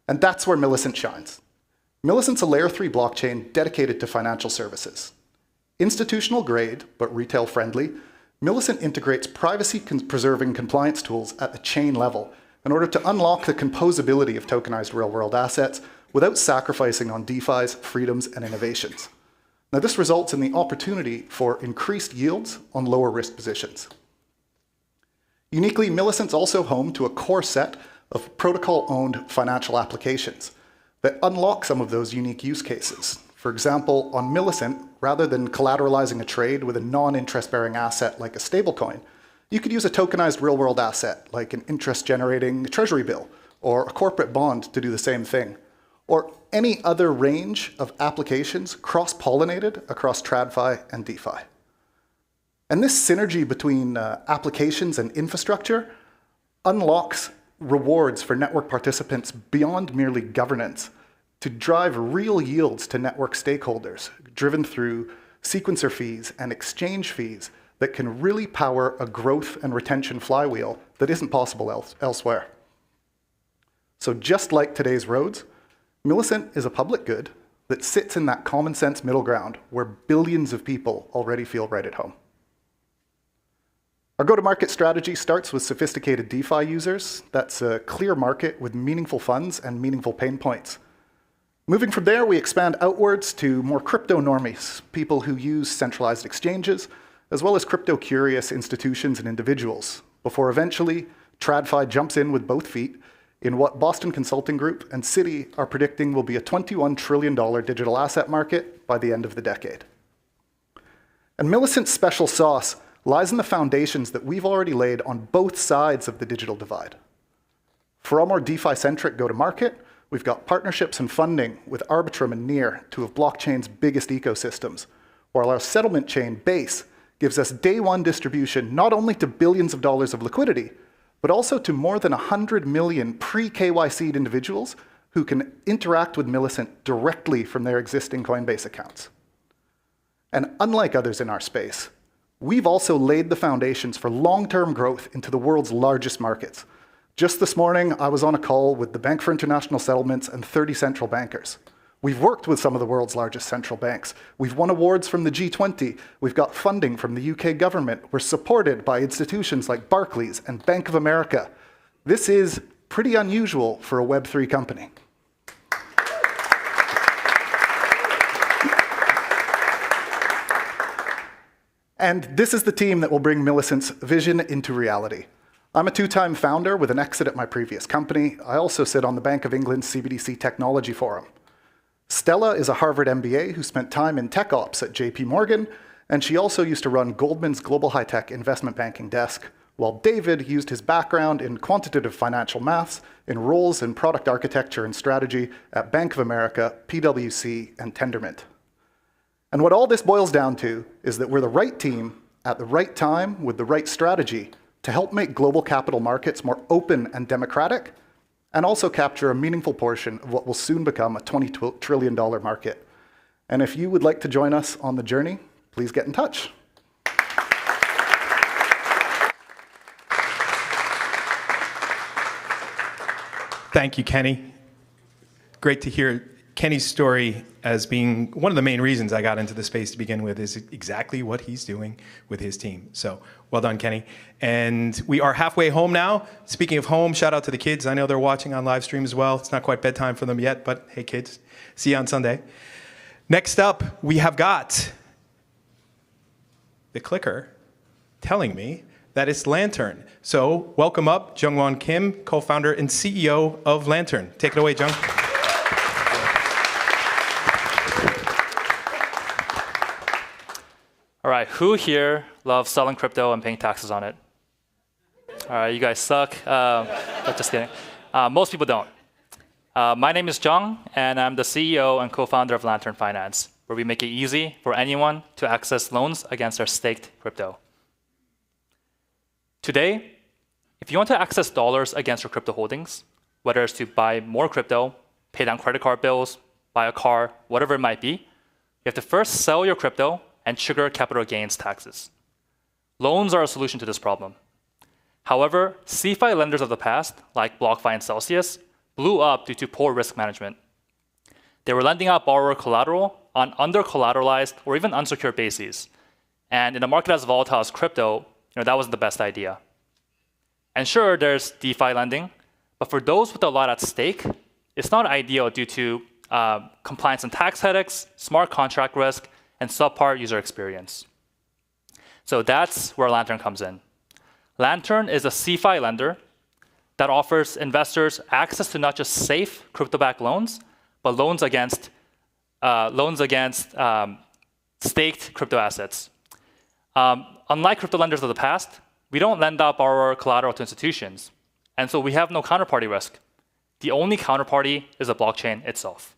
And that's where Millicent shines. Millicent's a Layer 3 blockchain dedicated to financial services. Institutional grade, but retail friendly, Millicent integrates privacy-preserving compliance tools at the chain level in order to unlock the composability of tokenized real-world assets without sacrificing on DeFi's freedoms and innovations. Now, this results in the opportunity for increased yields on lower risk positions. Uniquely, Millicent's also home to a core set of protocol-owned financial applications that unlock some of those unique use cases. For example, on Millicent, rather than collateralizing a trade with a non-interest-bearing asset like a stablecoin, you could use a tokenized real-world asset like an interest-generating treasury bill or a corporate bond to do the same thing, or any other range of applications cross-pollinated across TradFi and DeFi. And this synergy between applications and infrastructure unlocks rewards for network participants beyond merely governance to drive real yields to network stakeholders, driven through sequencer fees and exchange fees that can really power a growth and retention flywheel that isn't possible elsewhere. So just like today's roads, Millicent is a public good that sits in that common sense middle ground where billions of people already feel right at home. Our go-to-market strategy starts with sophisticated DeFi users. That's a clear market with meaningful funds and meaningful pain points. Moving from there, we expand outwards to more crypto normies, people who use centralized exchanges, as well as crypto-curious institutions and individuals, before eventually TradFi jumps in with both feet in what Boston Consulting Group and Citi are predicting will be a $21 trillion digital asset market by the end of the decade. And Millicent's special sauce lies in the foundations that we've already laid on both sides of the digital divide. For our more DeFi-centric go-to-market, we've got partnerships and funding with Arbitrum and Near, two of blockchain's biggest ecosystems, while our settlement chain, Base, gives us day one distribution not only to billions of dollars of liquidity, but also to more than 100 million pre-KYC'd individuals who can interact with Millicent directly from their existing Coinbase accounts. And unlike others in our space, we've also laid the foundations for long-term growth into the world's largest markets. Just this morning, I was on a call with the Bank for International Settlements and 30 central bankers. We've worked with some of the world's largest central banks. We've won awards from the G20. We've got funding from the UK government. We're supported by institutions like Barclays and Bank of America. This is pretty unusual for a Web3 company. And this is the team that will bring Millicent's vision into reality. I'm a two-time founder with an exit at my previous company. I also sit on the Bank of England's CBDC Technology Forum. Stella is a Harvard MBA who spent time in tech ops at JP Morgan, and she also used to run Goldman's Global High-Tech Investment Banking desk, while David used his background in quantitative financial maths in roles in product architecture and strategy at Bank of America, PwC, and Tendermint. And what all this boils down to is that we're the right team at the right time with the right strategy to help make global capital markets more open and democratic, and also capture a meaningful portion of what will soon become a $20 trillion market. And if you would like to join us on the journey, please get in touch. Thank you, Kenny. Great to hear Kenny's story as being one of the main reasons I got into the space to begin with is exactly what he's doing with his team. So well done, Kenny. And we are halfway home now. Speaking of home, shout out to the kids. I know they're watching on live stream as well. It's not quite bedtime for them yet, but hey, kids, see you on Sunday. Next up, we have got the clicker telling me that it's Lantern. So welcome up, Jungwon Kim, co-founder and CEO of Lantern. Take it away, Jung. All right, who here loves selling crypto and paying taxes on it? All right, you guys suck. Just kidding. Most people don't. My name is Jung, and I'm the CEO and co-founder of Lantern Finance, where we make it easy for anyone to access loans against their staked crypto. Today, if you want to access dollars against your crypto holdings, whether it's to buy more crypto, pay down credit card bills, buy a car, whatever it might be, you have to first sell your crypto and trigger capital gains taxes. Loans are a solution to this problem. However, CeFi lenders of the past, like BlockFi and Celsius, blew up due to poor risk management. They were lending out borrower collateral on under-collateralized or even unsecured bases. And in a market as volatile as crypto, that wasn't the best idea. And sure, there's DeFi lending, but for those with a lot at stake, it's not ideal due to compliance and tax headaches, smart contract risk, and subpar user experience. So that's where Lantern comes in. Lantern is a CeFi lender that offers investors access to not just safe crypto-backed loans, but loans against staked crypto assets. Unlike crypto lenders of the past, we don't lend out borrower collateral to institutions, and so we have no counterparty risk. The only counterparty is the blockchain itself.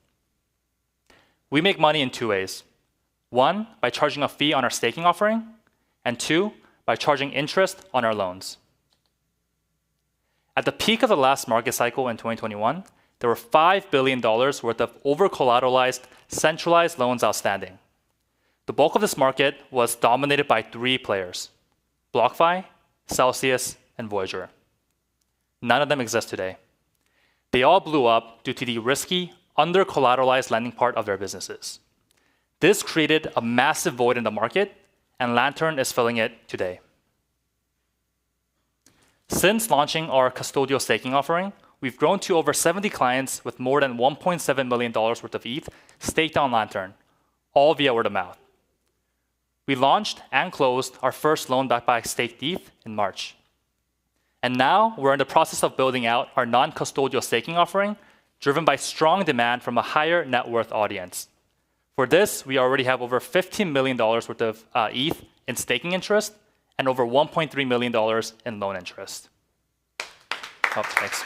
We make money in two ways. One, by charging a fee on our staking offering, and two, by charging interest on our loans. At the peak of the last market cycle in 2021, there were $5 billion worth of over-collateralized centralized loans outstanding. The bulk of this market was dominated by three players: BlockFi, Celsius, and Voyager. None of them exist today. They all blew up due to the risky, under-collateralized lending part of their businesses. This created a massive void in the market, and Lantern is filling it today. Since launching our custodial staking offering, we've grown to over 70 clients with more than $1.7 million worth of ETH staked on Lantern, all via word of mouth. We launched and closed our first loan backed by staked ETH in March. And now we're in the process of building out our non-custodial staking offering, driven by strong demand from a higher net worth audience. For this, we already have over $15 million worth of ETH in staking interest and over $1.3 million in loan interest. Oh, thanks.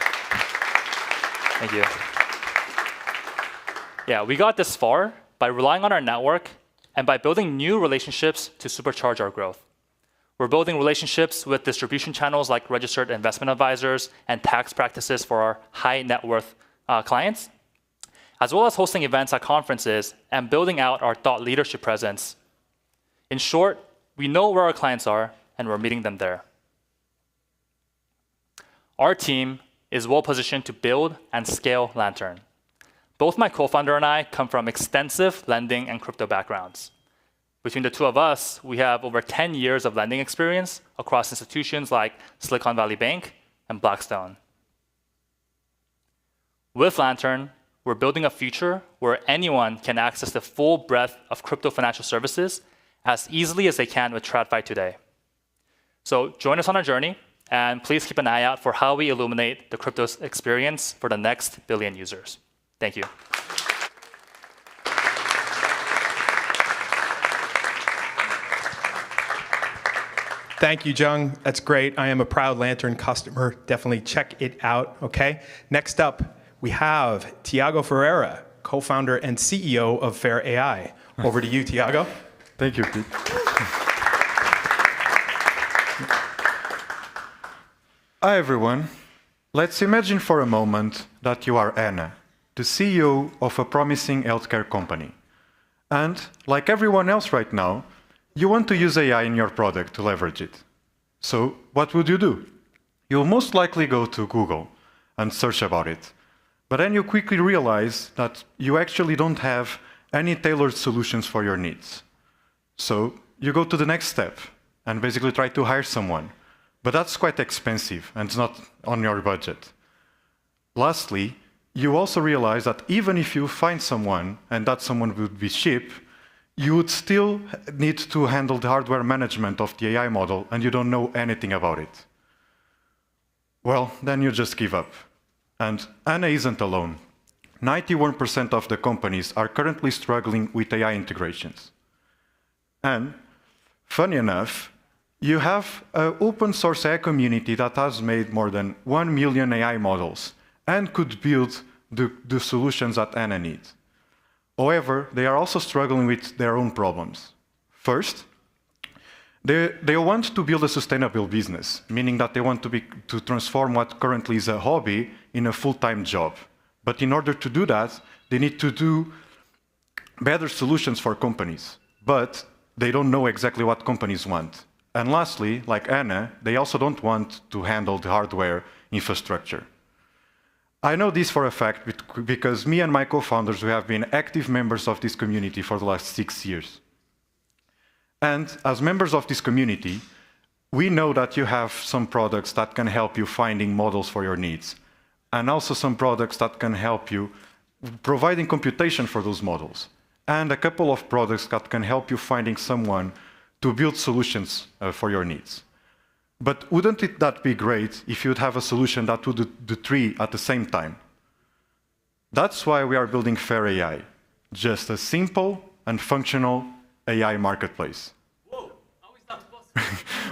Thank you. Yeah, we got this far by relying on our network and by building new relationships to supercharge our growth. We're building relationships with distribution channels like registered investment advisors and tax practices for our high net worth clients, as well as hosting events at conferences and building out our thought leadership presence. In short, we know where our clients are and we're meeting them there. Our team is well positioned to build and scale Lantern. Both my co-founder and I come from extensive lending and crypto backgrounds. Between the two of us, we have over 10 years of lending experience across institutions like Silicon Valley Bank and Blackstone. With Lantern, we're building a future where anyone can access the full breadth of crypto financial services as easily as they can with TradFi today. So join us on our journey, and please keep an eye out for how we illuminate the crypto experience for the next billion users. Thank you. Thank you, Jung. That's great. I am a proud Lantern customer. Definitely check it out, okay? Next up, we have Tiago Ferreira, co-founder and CEO of Fair AI. Over to you, Tiago. Thank you, Pete. Hi, everyone. Let's imagine for a moment that you are Anna, the CEO of a promising healthcare company. And, like everyone else right now, you want to use AI in your product to leverage it. So, what would you do? You'll most likely go to Google and search about it. But then you quickly realize that you actually don't have any tailored solutions for your needs. So, you go to the next step and basically try to hire someone. But that's quite expensive and it's not on your budget. Lastly, you also realize that even if you find someone, and that someone would be cheap, you would still need to handle the hardware management of the AI model, and you don't know anything about it. Well, then you just give up. And Anna isn't alone. 91% of the companies are currently struggling with AI integrations. And, funny enough, you have an open source AI community that has made more than 1 million AI models and could build the solutions that Anna needs. However, they are also struggling with their own problems. First, they want to build a sustainable business, meaning that they want to transform what currently is a hobby in a full-time job. But in order to do that, they need to do better solutions for companies. But they don't know exactly what companies want. And lastly, like Anna, they also don't want to handle the hardware infrastructure. I know this for a fact because me and my co-founders, we have been active members of this community for the last 6 years. And as members of this community, we know that you have some products that can help you finding models for your needs, and also some products that can help you providing computation for those models, and a couple of products that can help you finding someone to build solutions for your needs. But wouldn't that be great if you'd have a solution that would do the three at the same time? That's why we are building Fair AI, just a simple and functional AI marketplace. Whoa, how is that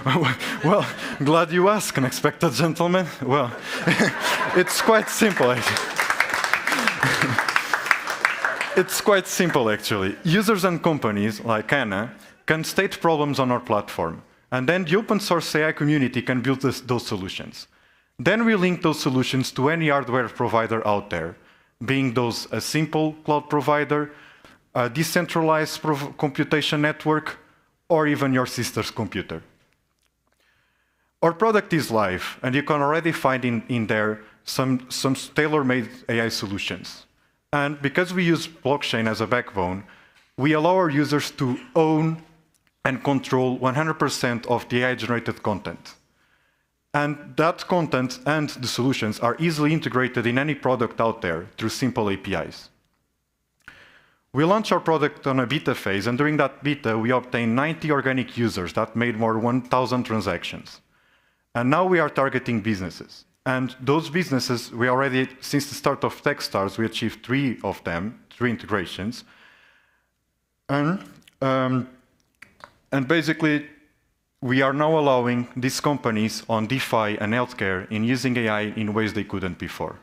possible? Well, glad you asked, unexpected gentleman. Well, it's quite simple, actually. It's quite simple, actually. Users and companies, like Anna, can state problems on our platform, and then the open source AI community can build those solutions. Then we link those solutions to any hardware provider out there, being those a simple cloud provider, a decentralized computation network, or even your sister's computer. Our product is live, and you can already find in there some tailor-made AI solutions. And because we use blockchain as a backbone, we allow our users to own and control 100% of the AI-generated content. And that content and the solutions are easily integrated in any product out there through simple APIs. We launched our product on a beta phase, and during that beta, we obtained 90 organic users that made more than 1,000 transactions. And now we are targeting businesses. And those businesses, we already, since the start of Techstars, we achieved 3 of them, 3 integrations. And basically, we are now allowing these companies on DeFi and healthcare in using AI in ways they couldn't before.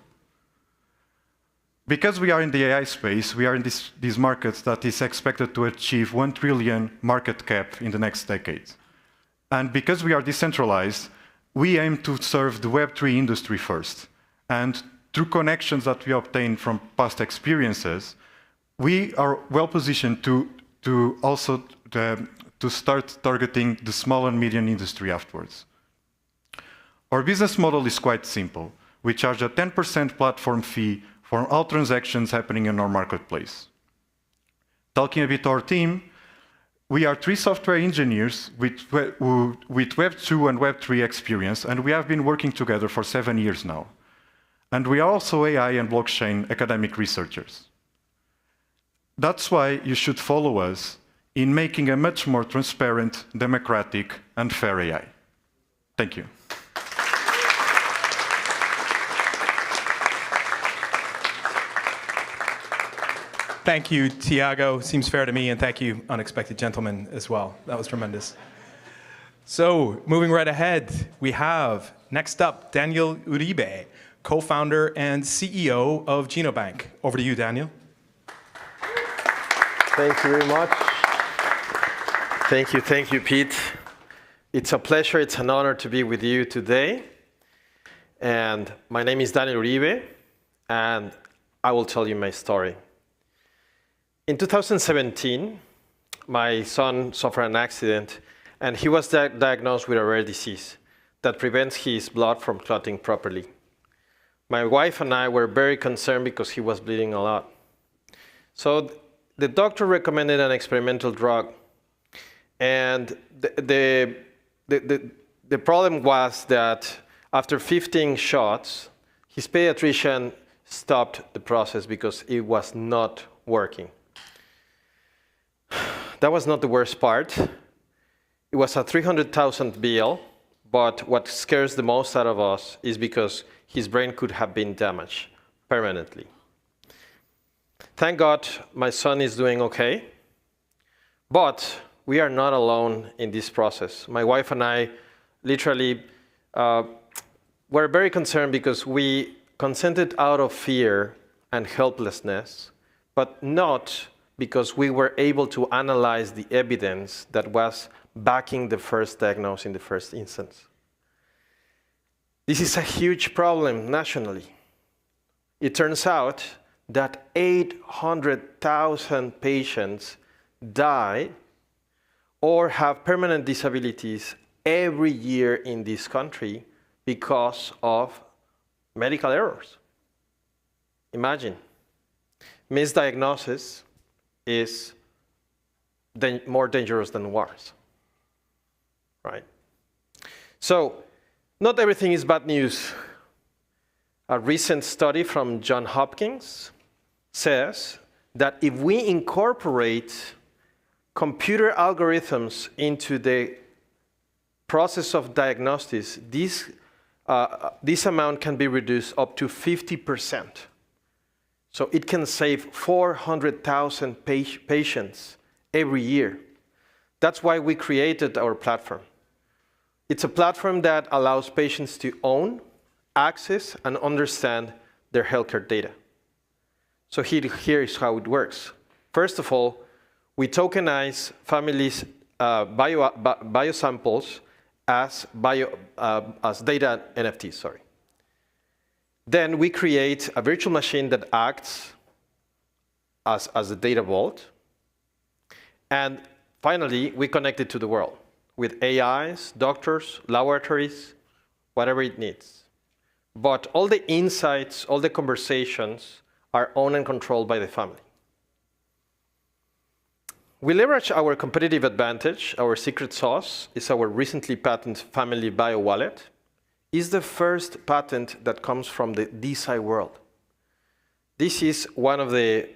Because we are in the AI space, we are in these markets that is expected to achieve 1 trillion market cap in the next decade. And because we are decentralized, we aim to serve the Web3 industry first. And through connections that we obtain from past experiences, we are well positioned to also to start targeting the small and medium industry afterwards. Our business model is quite simple. We charge a 10% platform fee for all transactions happening in our marketplace. Talking a bit our team, we are 3 software engineers with Web2 and Web3 experience, and we have been working together for 7 years now. And we are also AI and blockchain academic researchers. That's why you should follow us in making a much more transparent, democratic, and fair AI. Thank you. Thank you, Tiago. Seems fair to me, and thank you, Unexpected Gentleman, as well. That was tremendous. So, moving right ahead, we have, next up, Daniel Uribe, co-founder and CEO of Genobank. Over to you, Daniel. Thank you very much. Thank you, Pete. It's a pleasure, it's an honor to be with you today. And my name is Daniel Uribe, and I will tell you my story. In 2017, my son suffered an accident, and he was diagnosed with a rare disease that prevents his blood from clotting properly. My wife and I were very concerned because he was bleeding a lot. So the doctor recommended an experimental drug, and the problem was that after 15 shots, his pediatrician stopped the process because it was not working. That was not the worst part. It was a 300,000 bill, but what scares the most out of us is because his brain could have been damaged permanently. Thank God my son is doing okay, but we are not alone in this process. My wife and I literally were very concerned because we consented out of fear and helplessness, but not because we were able to analyze the evidence that was backing the first diagnosis in the first instance. This is a huge problem nationally. It turns out that 800,000 patients die or have permanent disabilities every year in this country because of medical errors. Imagine, misdiagnosis is more dangerous than wars, right? So, not everything is bad news. A recent study from Johns Hopkins says that if we incorporate computer algorithms into the process of diagnosis, this amount can be reduced up to 50%. So it can save 400,000 patients every year. That's why we created our platform. It's a platform that allows patients to own, access, and understand their healthcare data. So here is how it works. First of all, we tokenize families' biosamples as data NFTs, sorry. Then we create a virtual machine that acts as a data vault. And finally, we connect it to the world with AIs, doctors, laboratories, whatever it needs. But all the insights, all the conversations are owned and controlled by the family. We leverage our competitive advantage. Our secret sauce is our recently patented family bio wallet. Is the first patent that comes from the DeSci world. This is one of the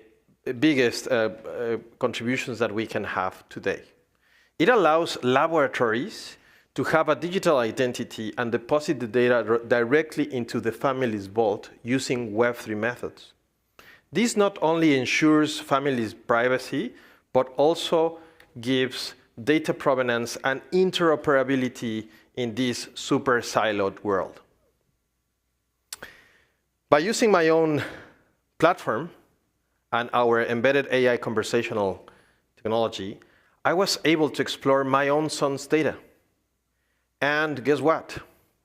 biggest contributions that we can have today. It allows laboratories to have a digital identity and deposit the data directly into the family's vault using Web3 methods. This not only ensures families' privacy, but also gives data provenance and interoperability in this super siloed world. By using my own platform and our embedded AI conversational technology, I was able to explore my own son's data. And guess what?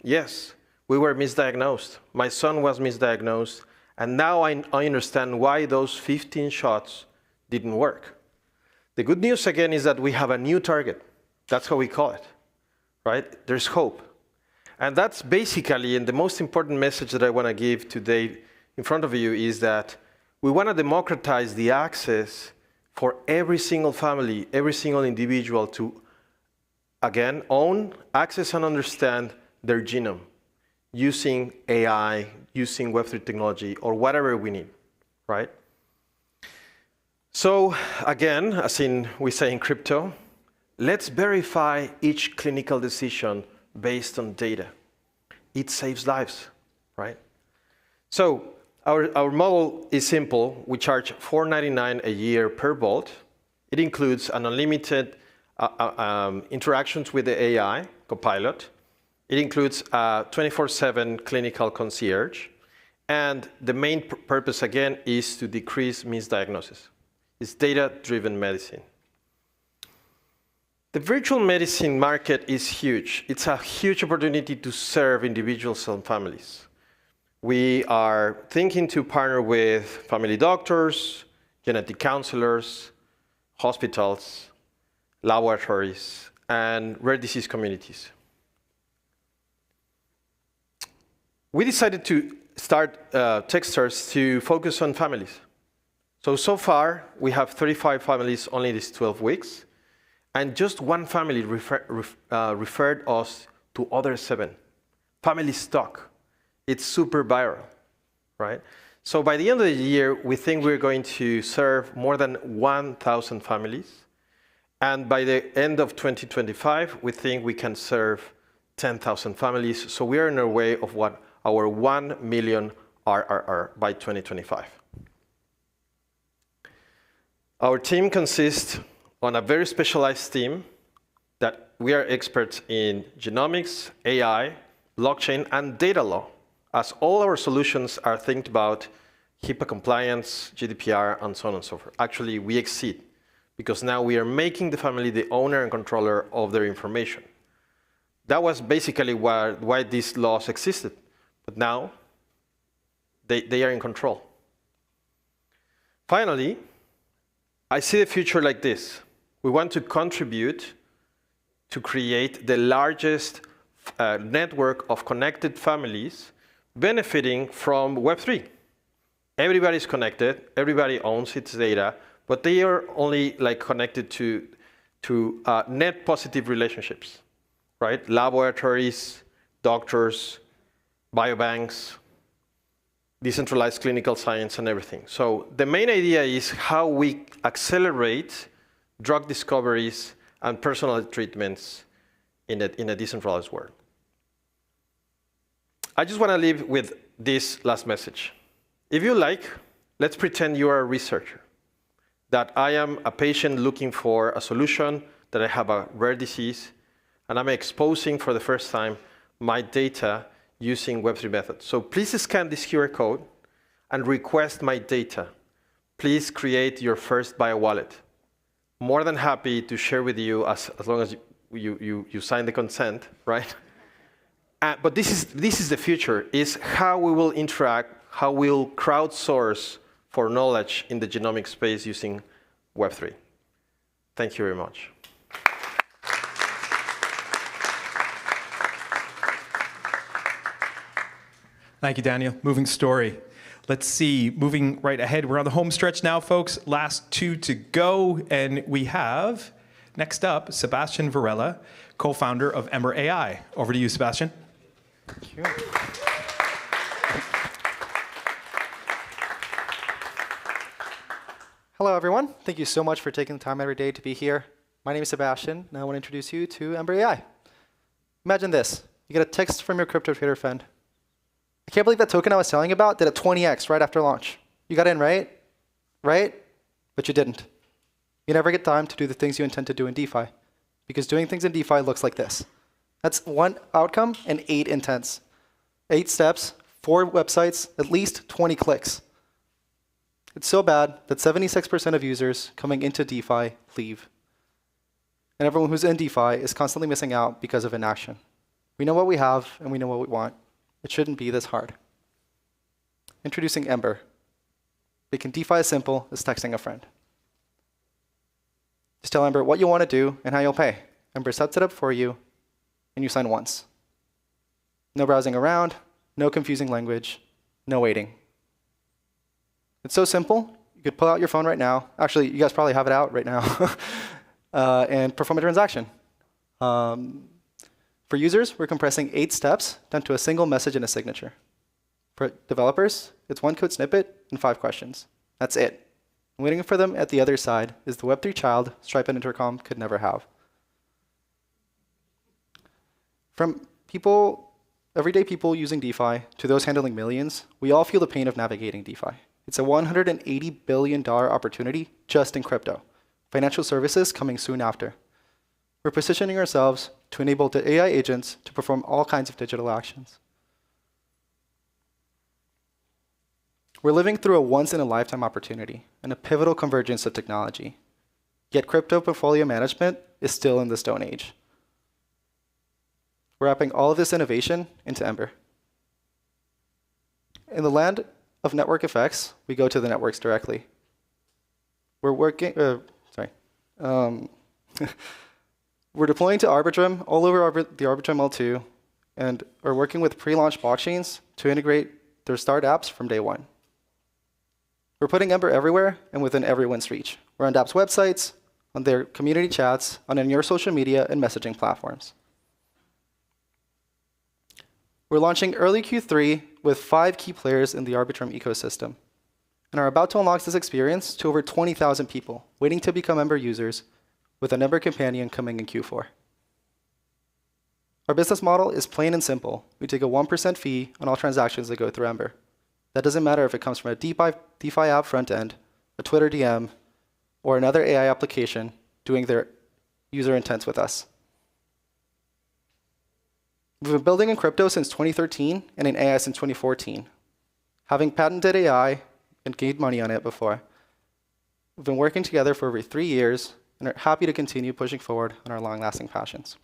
Yes, we were misdiagnosed. My son was misdiagnosed, and now I understand why those 15 shots didn't work. The good news again is that we have a new target. That's how we call it. Right? There's hope. And that's basically, and the most important message that I want to give today in front of you is that we want to democratize the access for every single family, every single individual to, again, own, access, and understand their genome using AI, using Web3 technology, or whatever we need, right? So again, as we say in crypto, let's verify each clinical decision based on data. It saves lives, right? So our model is simple. We charge $4.99 a year per vault. It includes an unlimited interactions with the AI, Copilot. It includes a 24/7 clinical concierge. And the main purpose, again, is to decrease misdiagnosis. It's data-driven medicine. The virtual medicine market is huge. It's a huge opportunity to serve individuals and families. We are thinking to partner with family doctors, genetic counselors, hospitals, laboratories, and rare disease communities. We decided to start Techstars to focus on families. So far, we have 35 families only these 12 weeks. And just one family referred us to other 7. Family stock. It's super viral, right? So by the end of the year, we think we're going to serve more than 1,000 families. And by the end of 2025, we think we can serve 10,000 families. So we are in our way of what our 1 million RRR by 2025. Our team consists on a very specialized team that we are experts in genomics, AI, blockchain, and data law, as all our solutions are think about HIPAA compliance, GDPR, and so on and so forth. Actually, we exceed, because now we are making the family the owner and controller of their information. That was basically why these laws existed. But now, they are in control. Finally, I see the future like this. We want to contribute to create the largest network of connected families benefiting from Web3. Everybody's connected, everybody owns its data, but they are only connected to net positive relationships, right? Laboratories, doctors, biobanks, decentralized clinical science, and everything. So the main idea is how we accelerate drug discoveries and personalized treatments in a decentralized world. I just want to leave with this last message. If you like, let's pretend you are a researcher, that I am a patient looking for a solution, that I have a rare disease, and I'm exposing for the first time my data using Web3 methods. So please scan this QR code and request my data. Please create your first bio-wallet. More than happy to share with you as long as you sign the consent, right? But this is the future, is how we will interact, how we'll crowdsource for knowledge in the genomic space using Web3. Thank you very much. Thank you, Daniel. Moving story. Let's see, moving right ahead. We're on the home stretch now, folks. Last 2 to go. And we have, next up, Sebastian Varela, co-founder of Ember AI. Over to you, Sebastian. Thank you. Hello, everyone. Thank you so much for taking the time every day to be here. My name is Sebastian, and I want to introduce you to Ember AI. Imagine this. You get a text from your crypto trader friend. I can't believe that token I was telling you about did a 20x right after launch. You got in, right? Right? But you didn't. You never get time to do the things you intend to do in DeFi, because doing things in DeFi looks like this. That's 1 outcome and 8 intents. 8 steps, 4 websites, at least 20 clicks. It's so bad that 76% of users coming into DeFi leave. And everyone who's in DeFi is constantly missing out because of inaction. We know what we have, and we know what we want. It shouldn't be this hard. Introducing Ember. Making DeFi as simple as texting a friend. Just tell Ember what you want to do and how you'll pay. Ember sets it up for you, and you sign once. No browsing around, no confusing language, no waiting. It's so simple, you could pull out your phone right now. Actually, you guys probably have it out right now. And perform a transaction. For users, we're compressing 8 steps down to a single message and a signature. For developers, it's 1 code snippet and 5 questions. That's it. And waiting for them at the other side is the Web3 child Stripe and Intercom could never have. From everyday people using DeFi to those handling millions, we all feel the pain of navigating DeFi. It's a $180 billion opportunity just in crypto. Financial services coming soon after. We're positioning ourselves to enable the AI agents to perform all kinds of digital actions. We're living through a once-in-a-lifetime opportunity and a pivotal convergence of technology. Yet crypto portfolio management is still in the Stone Age. We're wrapping all of this innovation into Ember. In the land of network effects, we go to the networks directly. We're working, we're deploying to Arbitrum all over the Arbitrum L2 and are working with pre-launch blockchains to integrate their start apps from day one. We're putting Ember everywhere and within everyone's reach. We're on dApp's websites, on their community chats, on your social media and messaging platforms. We're launching early Q3 with 5 key players in the Arbitrum ecosystem and are about to unlock this experience to over 20,000 people waiting to become Ember users with an Ember companion coming in Q4. Our business model is plain and simple. We take a 1% fee on all transactions that go through Ember. That doesn't matter if it comes from a DeFi app front end, a Twitter DM, or another AI application doing their user intents with us. We've been building in crypto since 2013 and in AI since 2014. Having patented AI and gained money on it before, we've been working together for over 3 years and are happy to continue pushing forward on our long-lasting passions.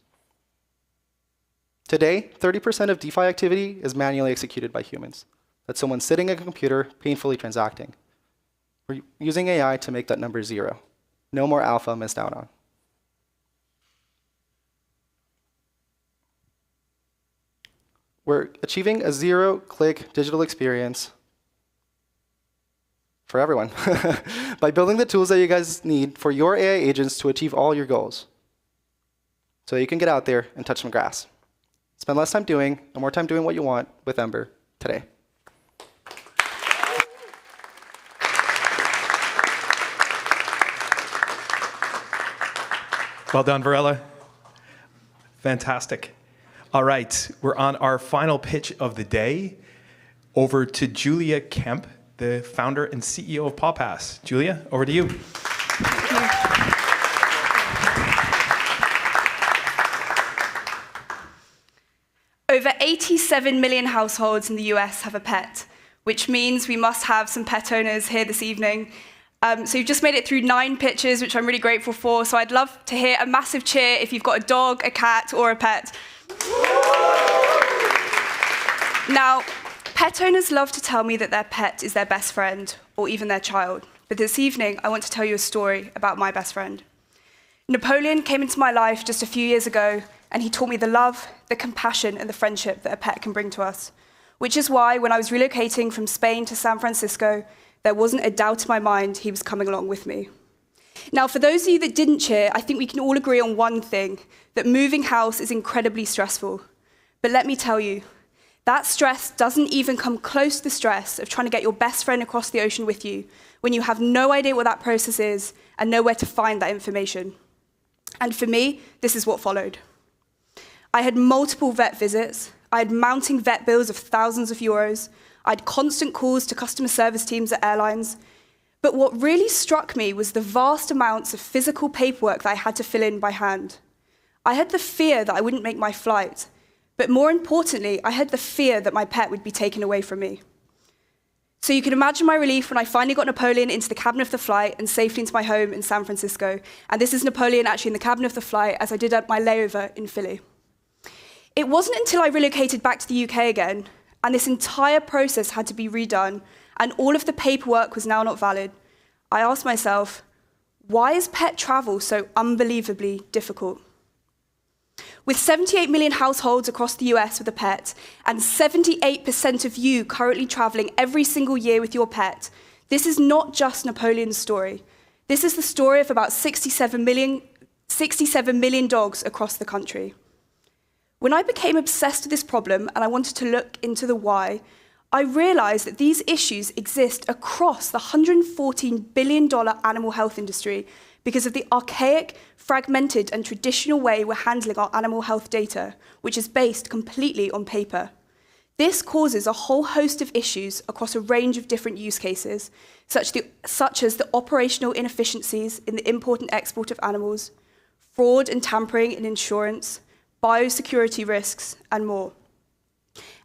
Today, 30% of DeFi activity is manually executed by humans. That's someone sitting at a computer painfully transacting. We're using AI to make that number 0. No more alpha missed out on. We're achieving a 0-click digital experience for everyone by building the tools that you guys need for your AI agents to achieve all your goals. So you can get out there and touch some grass. Spend less time doing and more time doing what you want with Ember today. Well done, Varela. Fantastic. All right, we're on our final pitch of the day. Over to Julia Kemp, the founder and CEO of PawPass. Julia, over to you. Over 87 million households in the US have a pet, which means we must have some pet owners here this evening. So you've just made it through 9 pitches, which I'm really grateful for. So I'd love to hear a massive cheer if you've got a dog, a cat, or a pet. Now, pet owners love to tell me that their pet is their best friend, or even their child. But this evening, I want to tell you a story about my best friend. Napoleon came into my life just a few years ago, and he taught me the love, the compassion, and the friendship that a pet can bring to us. Which is why, when I was relocating from Spain to San Francisco, there wasn't a doubt in my mind he was coming along with me. Now, for those of you that didn't cheer, I think we can all agree on one thing, that moving house is incredibly stressful. But let me tell you, that stress doesn't even come close to the stress of trying to get your best friend across the ocean with you when you have no idea what that process is and know where to find that information. And for me, this is what followed. I had multiple vet visits. I had mounting vet bills of thousands of euros. I had constant calls to customer service teams at airlines. But what really struck me was the vast amounts of physical paperwork that I had to fill in by hand. I had the fear that I wouldn't make my flight. But more importantly, I had the fear that my pet would be taken away from me. So you can imagine my relief when I finally got Napoleon into the cabin of the flight and safely into my home in San Francisco. And this is Napoleon actually in the cabin of the flight as I did my layover in Philly. It wasn't until I relocated back to the UK again, and this entire process had to be redone, and all of the paperwork was now not valid, I asked myself, why is pet travel so unbelievably difficult? With 78 million households across the US with a pet, and 78% of you currently traveling every single year with your pet, this is not just Napoleon's story. This is the story of about 67 million dogs across the country. When I became obsessed with this problem and I wanted to look into the why, I realized that these issues exist across the $114 billion animal health industry because of the archaic, fragmented, and traditional way we're handling our animal health data, which is based completely on paper. This causes a whole host of issues across a range of different use cases, such as the operational inefficiencies in the import and export of animals, fraud and tampering in insurance, biosecurity risks, and more.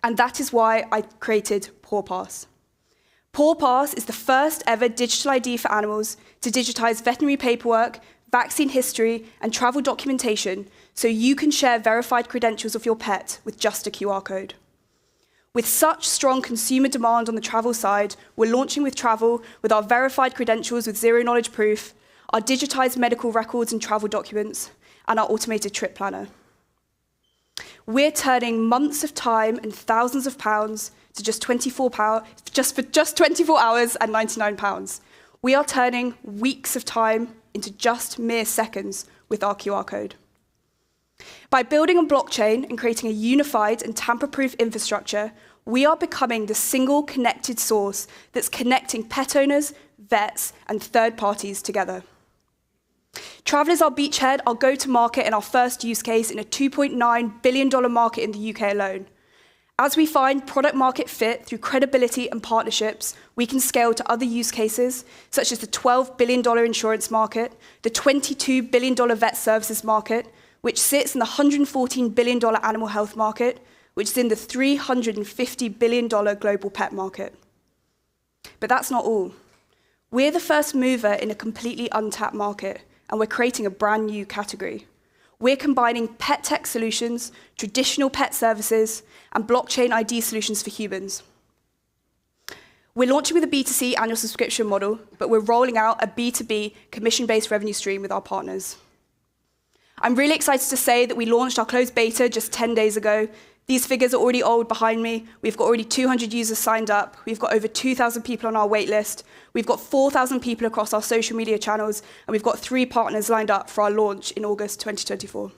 And that is why I created PawPass. PawPass is the first ever digital ID for animals to digitize veterinary paperwork, vaccine history, and travel documentation so you can share verified credentials of your pet with just a QR code. With such strong consumer demand on the travel side, we're launching with travel with our verified credentials with zero-knowledge proof, our digitized medical records and travel documents, and our automated trip planner. We're turning months of time and thousands of pounds to just 24 hours and 99 pounds. We are turning weeks of time into just mere seconds with our QR code. By building on blockchain and creating a unified and tamper-proof infrastructure, we are becoming the single connected source that's connecting pet owners, vets, and third parties together. Travel is our beachhead, our go-to-market, and our first use case in a $2.9 billion market in the UK alone. As we find product-market fit through credibility and partnerships, we can scale to other use cases, such as the $12 billion insurance market, the $22 billion vet services market, which sits in the $114 billion animal health market, which is in the $350 billion global pet market. But that's not all. We're the first mover in a completely untapped market, and we're creating a brand new category. We're combining pet tech solutions, traditional pet services, and blockchain ID solutions for humans. We're launching with a B2C annual subscription model, but we're rolling out a B2B commission-based revenue stream with our partners. I'm really excited to say that we launched our closed beta just 10 days ago. These figures are already old behind me. We've got already 200 users signed up. We've got over 2,000 people on our waitlist. We've got 4,000 people across our social media channels, and we've got 3 partners lined up for our launch in August 2024.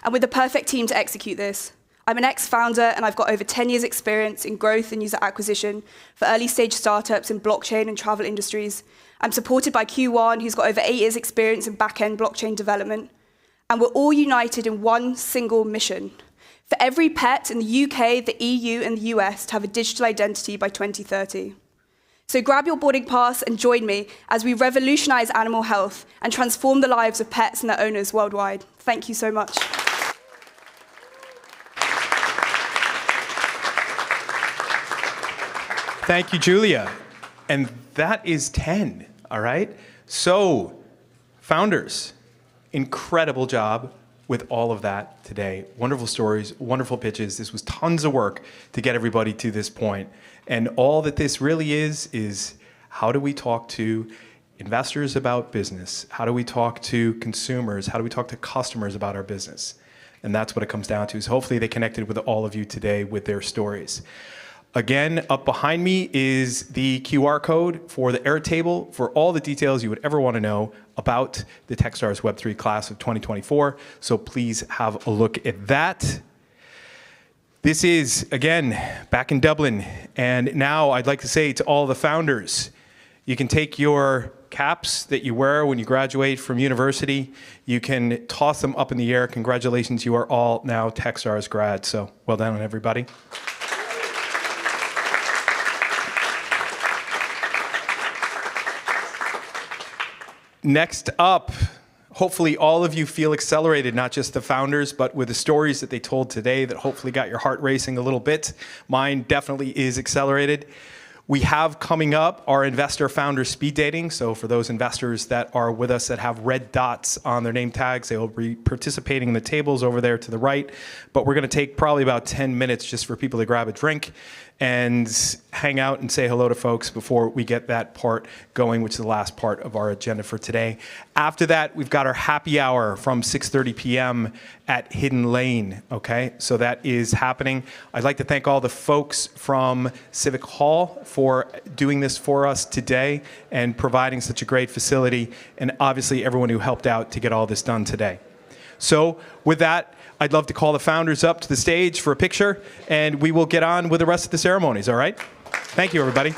And with the perfect team to execute this. I'm an ex-founder, and I've got over 10 years' experience in growth and user acquisition for early-stage startups in blockchain and travel industries. I'm supported by Q1, who's got over 8 years' experience in back-end blockchain development. And we're all united in one single mission. For every pet in the UK, the EU, and the US to have a digital identity by 2030. So grab your boarding pass and join me as we revolutionize animal health and transform the lives of pets and their owners worldwide. Thank you so much. Thank you, Julia. And that is 10, all right? So, founders, incredible job with all of that today. Wonderful stories, wonderful pitches. This was tons of work to get everybody to this point. And all that this really is how do we talk to investors about business? How do we talk to consumers? How do we talk to customers about our business? And that's what it comes down to. So hopefully they connected with all of you today with their stories. Again, up behind me is the QR code for the Airtable for all the details you would ever want to know about the Techstars Web3 class of 2024. So please have a look at that. This is, again, back in Dublin. And now I'd like to say to all the founders, you can take your caps that you wear when you graduate from university. You can toss them up in the air. Congratulations, you are all now Techstars grads. So well done, everybody. Next up, hopefully all of you feel accelerated, not just the founders, but with the stories that they told today that hopefully got your heart racing a little bit. Mine definitely is accelerated. We have coming up our investor founder speed dating. So for those investors that are with us that have red dots on their name tags, they will be participating in the tables over there to the right. But we're going to take probably about 10 minutes just for people to grab a drink and hang out and say hello to folks before we get that part going, which is the last part of our agenda for today. After that, we've got our happy hour from 6:30 p.m. at Hidden Lane, okay? So that is happening. I'd like to thank all the folks from Civic Hall for doing this for us today and providing such a great facility, and obviously everyone who helped out to get all this done today. So with that, I'd love to call the founders up to the stage for a picture, and we will get on with the rest of the ceremonies, all right? Thank you, everybody.